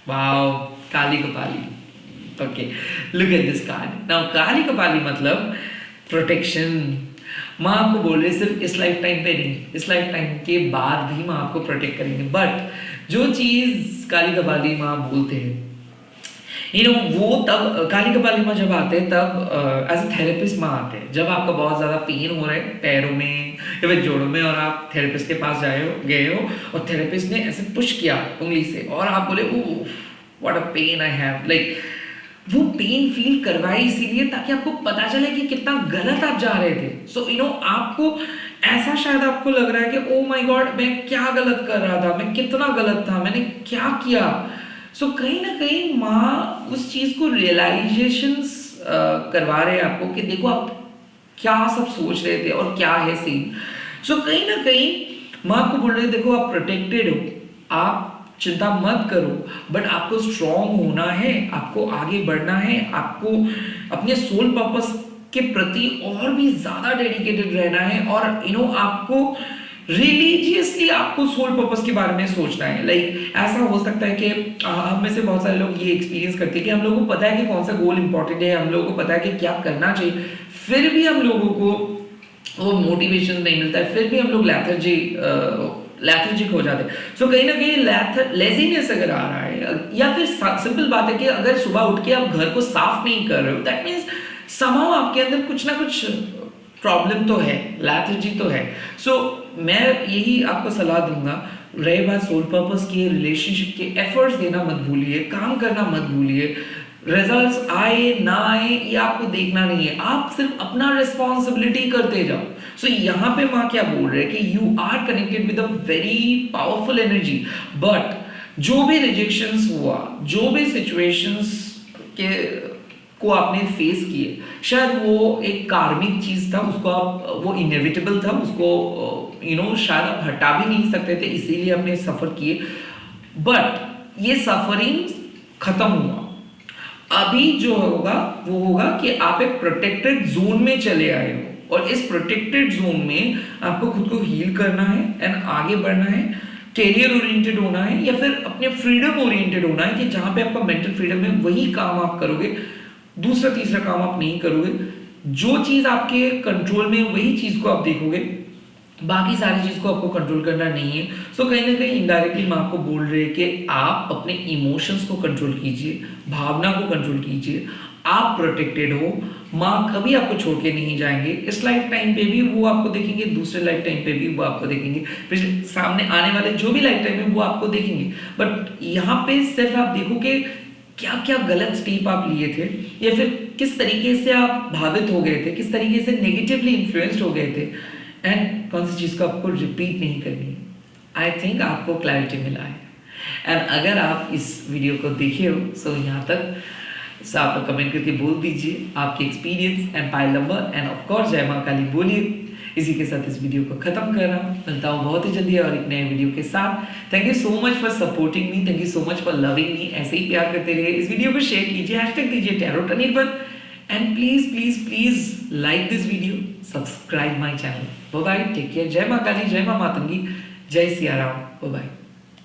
Wow, Kali Kapali. Okay, look at this card now. Kali Kapali मतलब प्रोटेक्शन। माँ आपको बोल रही है सिर्फ इस लाइफ टाइम पे नहीं, इस लाइफ टाइम के बाद भी माँ आपको प्रोटेक्ट करेंगे। बट जो चीज़ काली कपाली माँ बोलते हैं, वो तब काली कपाली माँ जब आते हैं तब एज ए थेरेपिस्ट माँ आते हैं जब आपका बहुत ज़्यादा पेन हो रहा है पैरों में या फिर जोड़ों में, और आप थेरेपिस्ट के पास गए हो और थेरेपिस्ट ने ऐसे पुश किया उंगली से और आप बोले oh what a pain I have, like वो पेन फील करवाए इसीलिए ताकि आपको पता चले कि कितना गलत आप जा रहे थे। सो आपको ऐसा शायद आपको लग रहा है कि ओ माय गॉड मैं क्या गलत कर रहा था, मैं कितना गलत था, मैंने क्या किया। सो कहीं ना कहीं माँ उस चीज़ को रियलाइजेशंस करवा रहे हैं आपको कि देखो आप क्या सब सोच रहे थे और क्या है सीन। सो कहीं ना कहीं माँ आपको बोल रहे देखो आप प्रोटेक्टेड हो, आप चिंता मत करो, बट आपको स्ट्रॉन्ग होना है, आपको आगे बढ़ना है, आपको अपने सोल पर्पस के प्रति और भी ज़्यादा डेडिकेटेड रहना है, और आपको रिलीजियसली आपको सोल पर्पस के बारे में सोचना है। लाइक ऐसा हो सकता है कि हम में से बहुत सारे लोग ये एक्सपीरियंस करते हैं कि हम लोगों को पता है कि कौन सा गोल इंपॉर्टेंट है, हम लोगों को पता है कि क्या करना चाहिए, फिर भी हम लोगों को वो मोटिवेशन नहीं मिलता है, फिर भी हम लोग लैथर्जिक हो जाते हैं। सो कहीं ना कहीं लेजीनेस अगर आ रहा है, या फिर सिंपल बात है कि अगर सुबह उठ के आप घर को साफ नहीं कर रहे हो, दैट मीन्स समहाउ आपके अंदर कुछ ना कुछ प्रॉब्लम तो है, लैथर्जी तो है। सो मैं यही आपको सलाह दूंगा, रही बात सोल पर्पस की, रिलेशनशिप के एफर्ट्स देना मत भूलिए, काम करना मत भूलिए। रिजल्ट्स आए ना आए ये आपको देखना नहीं है, आप सिर्फ अपना रिस्पॉन्सिबिलिटी करते जाओ। सो यहाँ पे माँ क्या बोल रहे हैं कि you are connected with a very powerful energy, but जो भी रिजेक्शंस हुआ, जो भी सिचुएशंस के को आपने फेस किए, शायद वो एक कार्मिक चीज था, उसको आप वो इनएविटेबल था, उसको शायद आप हटा भी नहीं सकते थे, इसीलिए आपने सफर किए। बट ये सफरिंग खत्म हुआ, अभी जो होगा वो होगा कि आप एक प्रोटेक्टेड जोन में चले आए हो, और इस प्रोटेक्टेड जोन में आपको खुद को हील करना है एंड आगे बढ़ना है, कैरियर ओरिएंटेड होना है, या फिर अपने फ्रीडम ओरिएंटेड होना है कि जहां पे आपका मेंटल फ्रीडम है वही काम आप करोगे, दूसरा तीसरा काम आप नहीं करोगे। जो चीज आपके कंट्रोल में वही चीज को आप देखोगे, बाकी सारी चीज को आपको कंट्रोल करना नहीं है। सो कहीं ना कहीं इनडायरेक्टली मैं आपको बोल रही है कि आप अपने इमोशंस को कंट्रोल कीजिए, भावना को कंट्रोल कीजिए, आप प्रोटेक्टेड हो, माँ कभी आपको छोड़ के नहीं जाएंगे, इस लाइफ टाइम पे भी वो आपको देखेंगे, दूसरे लाइफ टाइम पे भी वो आपको देखेंगे, फिर सामने आने वाले जो भी लाइफ टाइम है वो आपको देखेंगे। बट यहाँ पे सिर्फ आप देखो कि क्या क्या गलत स्टेप आप लिए थे, या फिर किस तरीके से आप भावित हो गए थे, किस तरीके से नेगेटिवली इन्फ्लुएंस्ड हो गए थे, एंड कौन सी चीज़ को आपको रिपीट नहीं करनी है। आई थिंक आपको क्लैरिटी मिला है। एंड अगर आप इस वीडियो को देखे हो सो यहाँ तक, सो आप कमेंट करके बोल दीजिए आपके experience and file number, end of course जय माँ काली बोलिए। इसी के साथ इस वीडियो को खत्म कर रहा हूँ, मिलता हूँ बहुत ही जल्दी और एक नए वीडियो के साथ। Thank you so much for supporting me, thank you so much for loving me. ऐसे ही प्यार करते रहिए, इस वीडियो को शेयर कीजिए, हैशटैग दीजिए tarot Anirban, and please please please like this video, subscribe my channel. Bye bye, take care, जय माँ काली, जय माँ मातंगी, जय सिया राम, बाय बाय।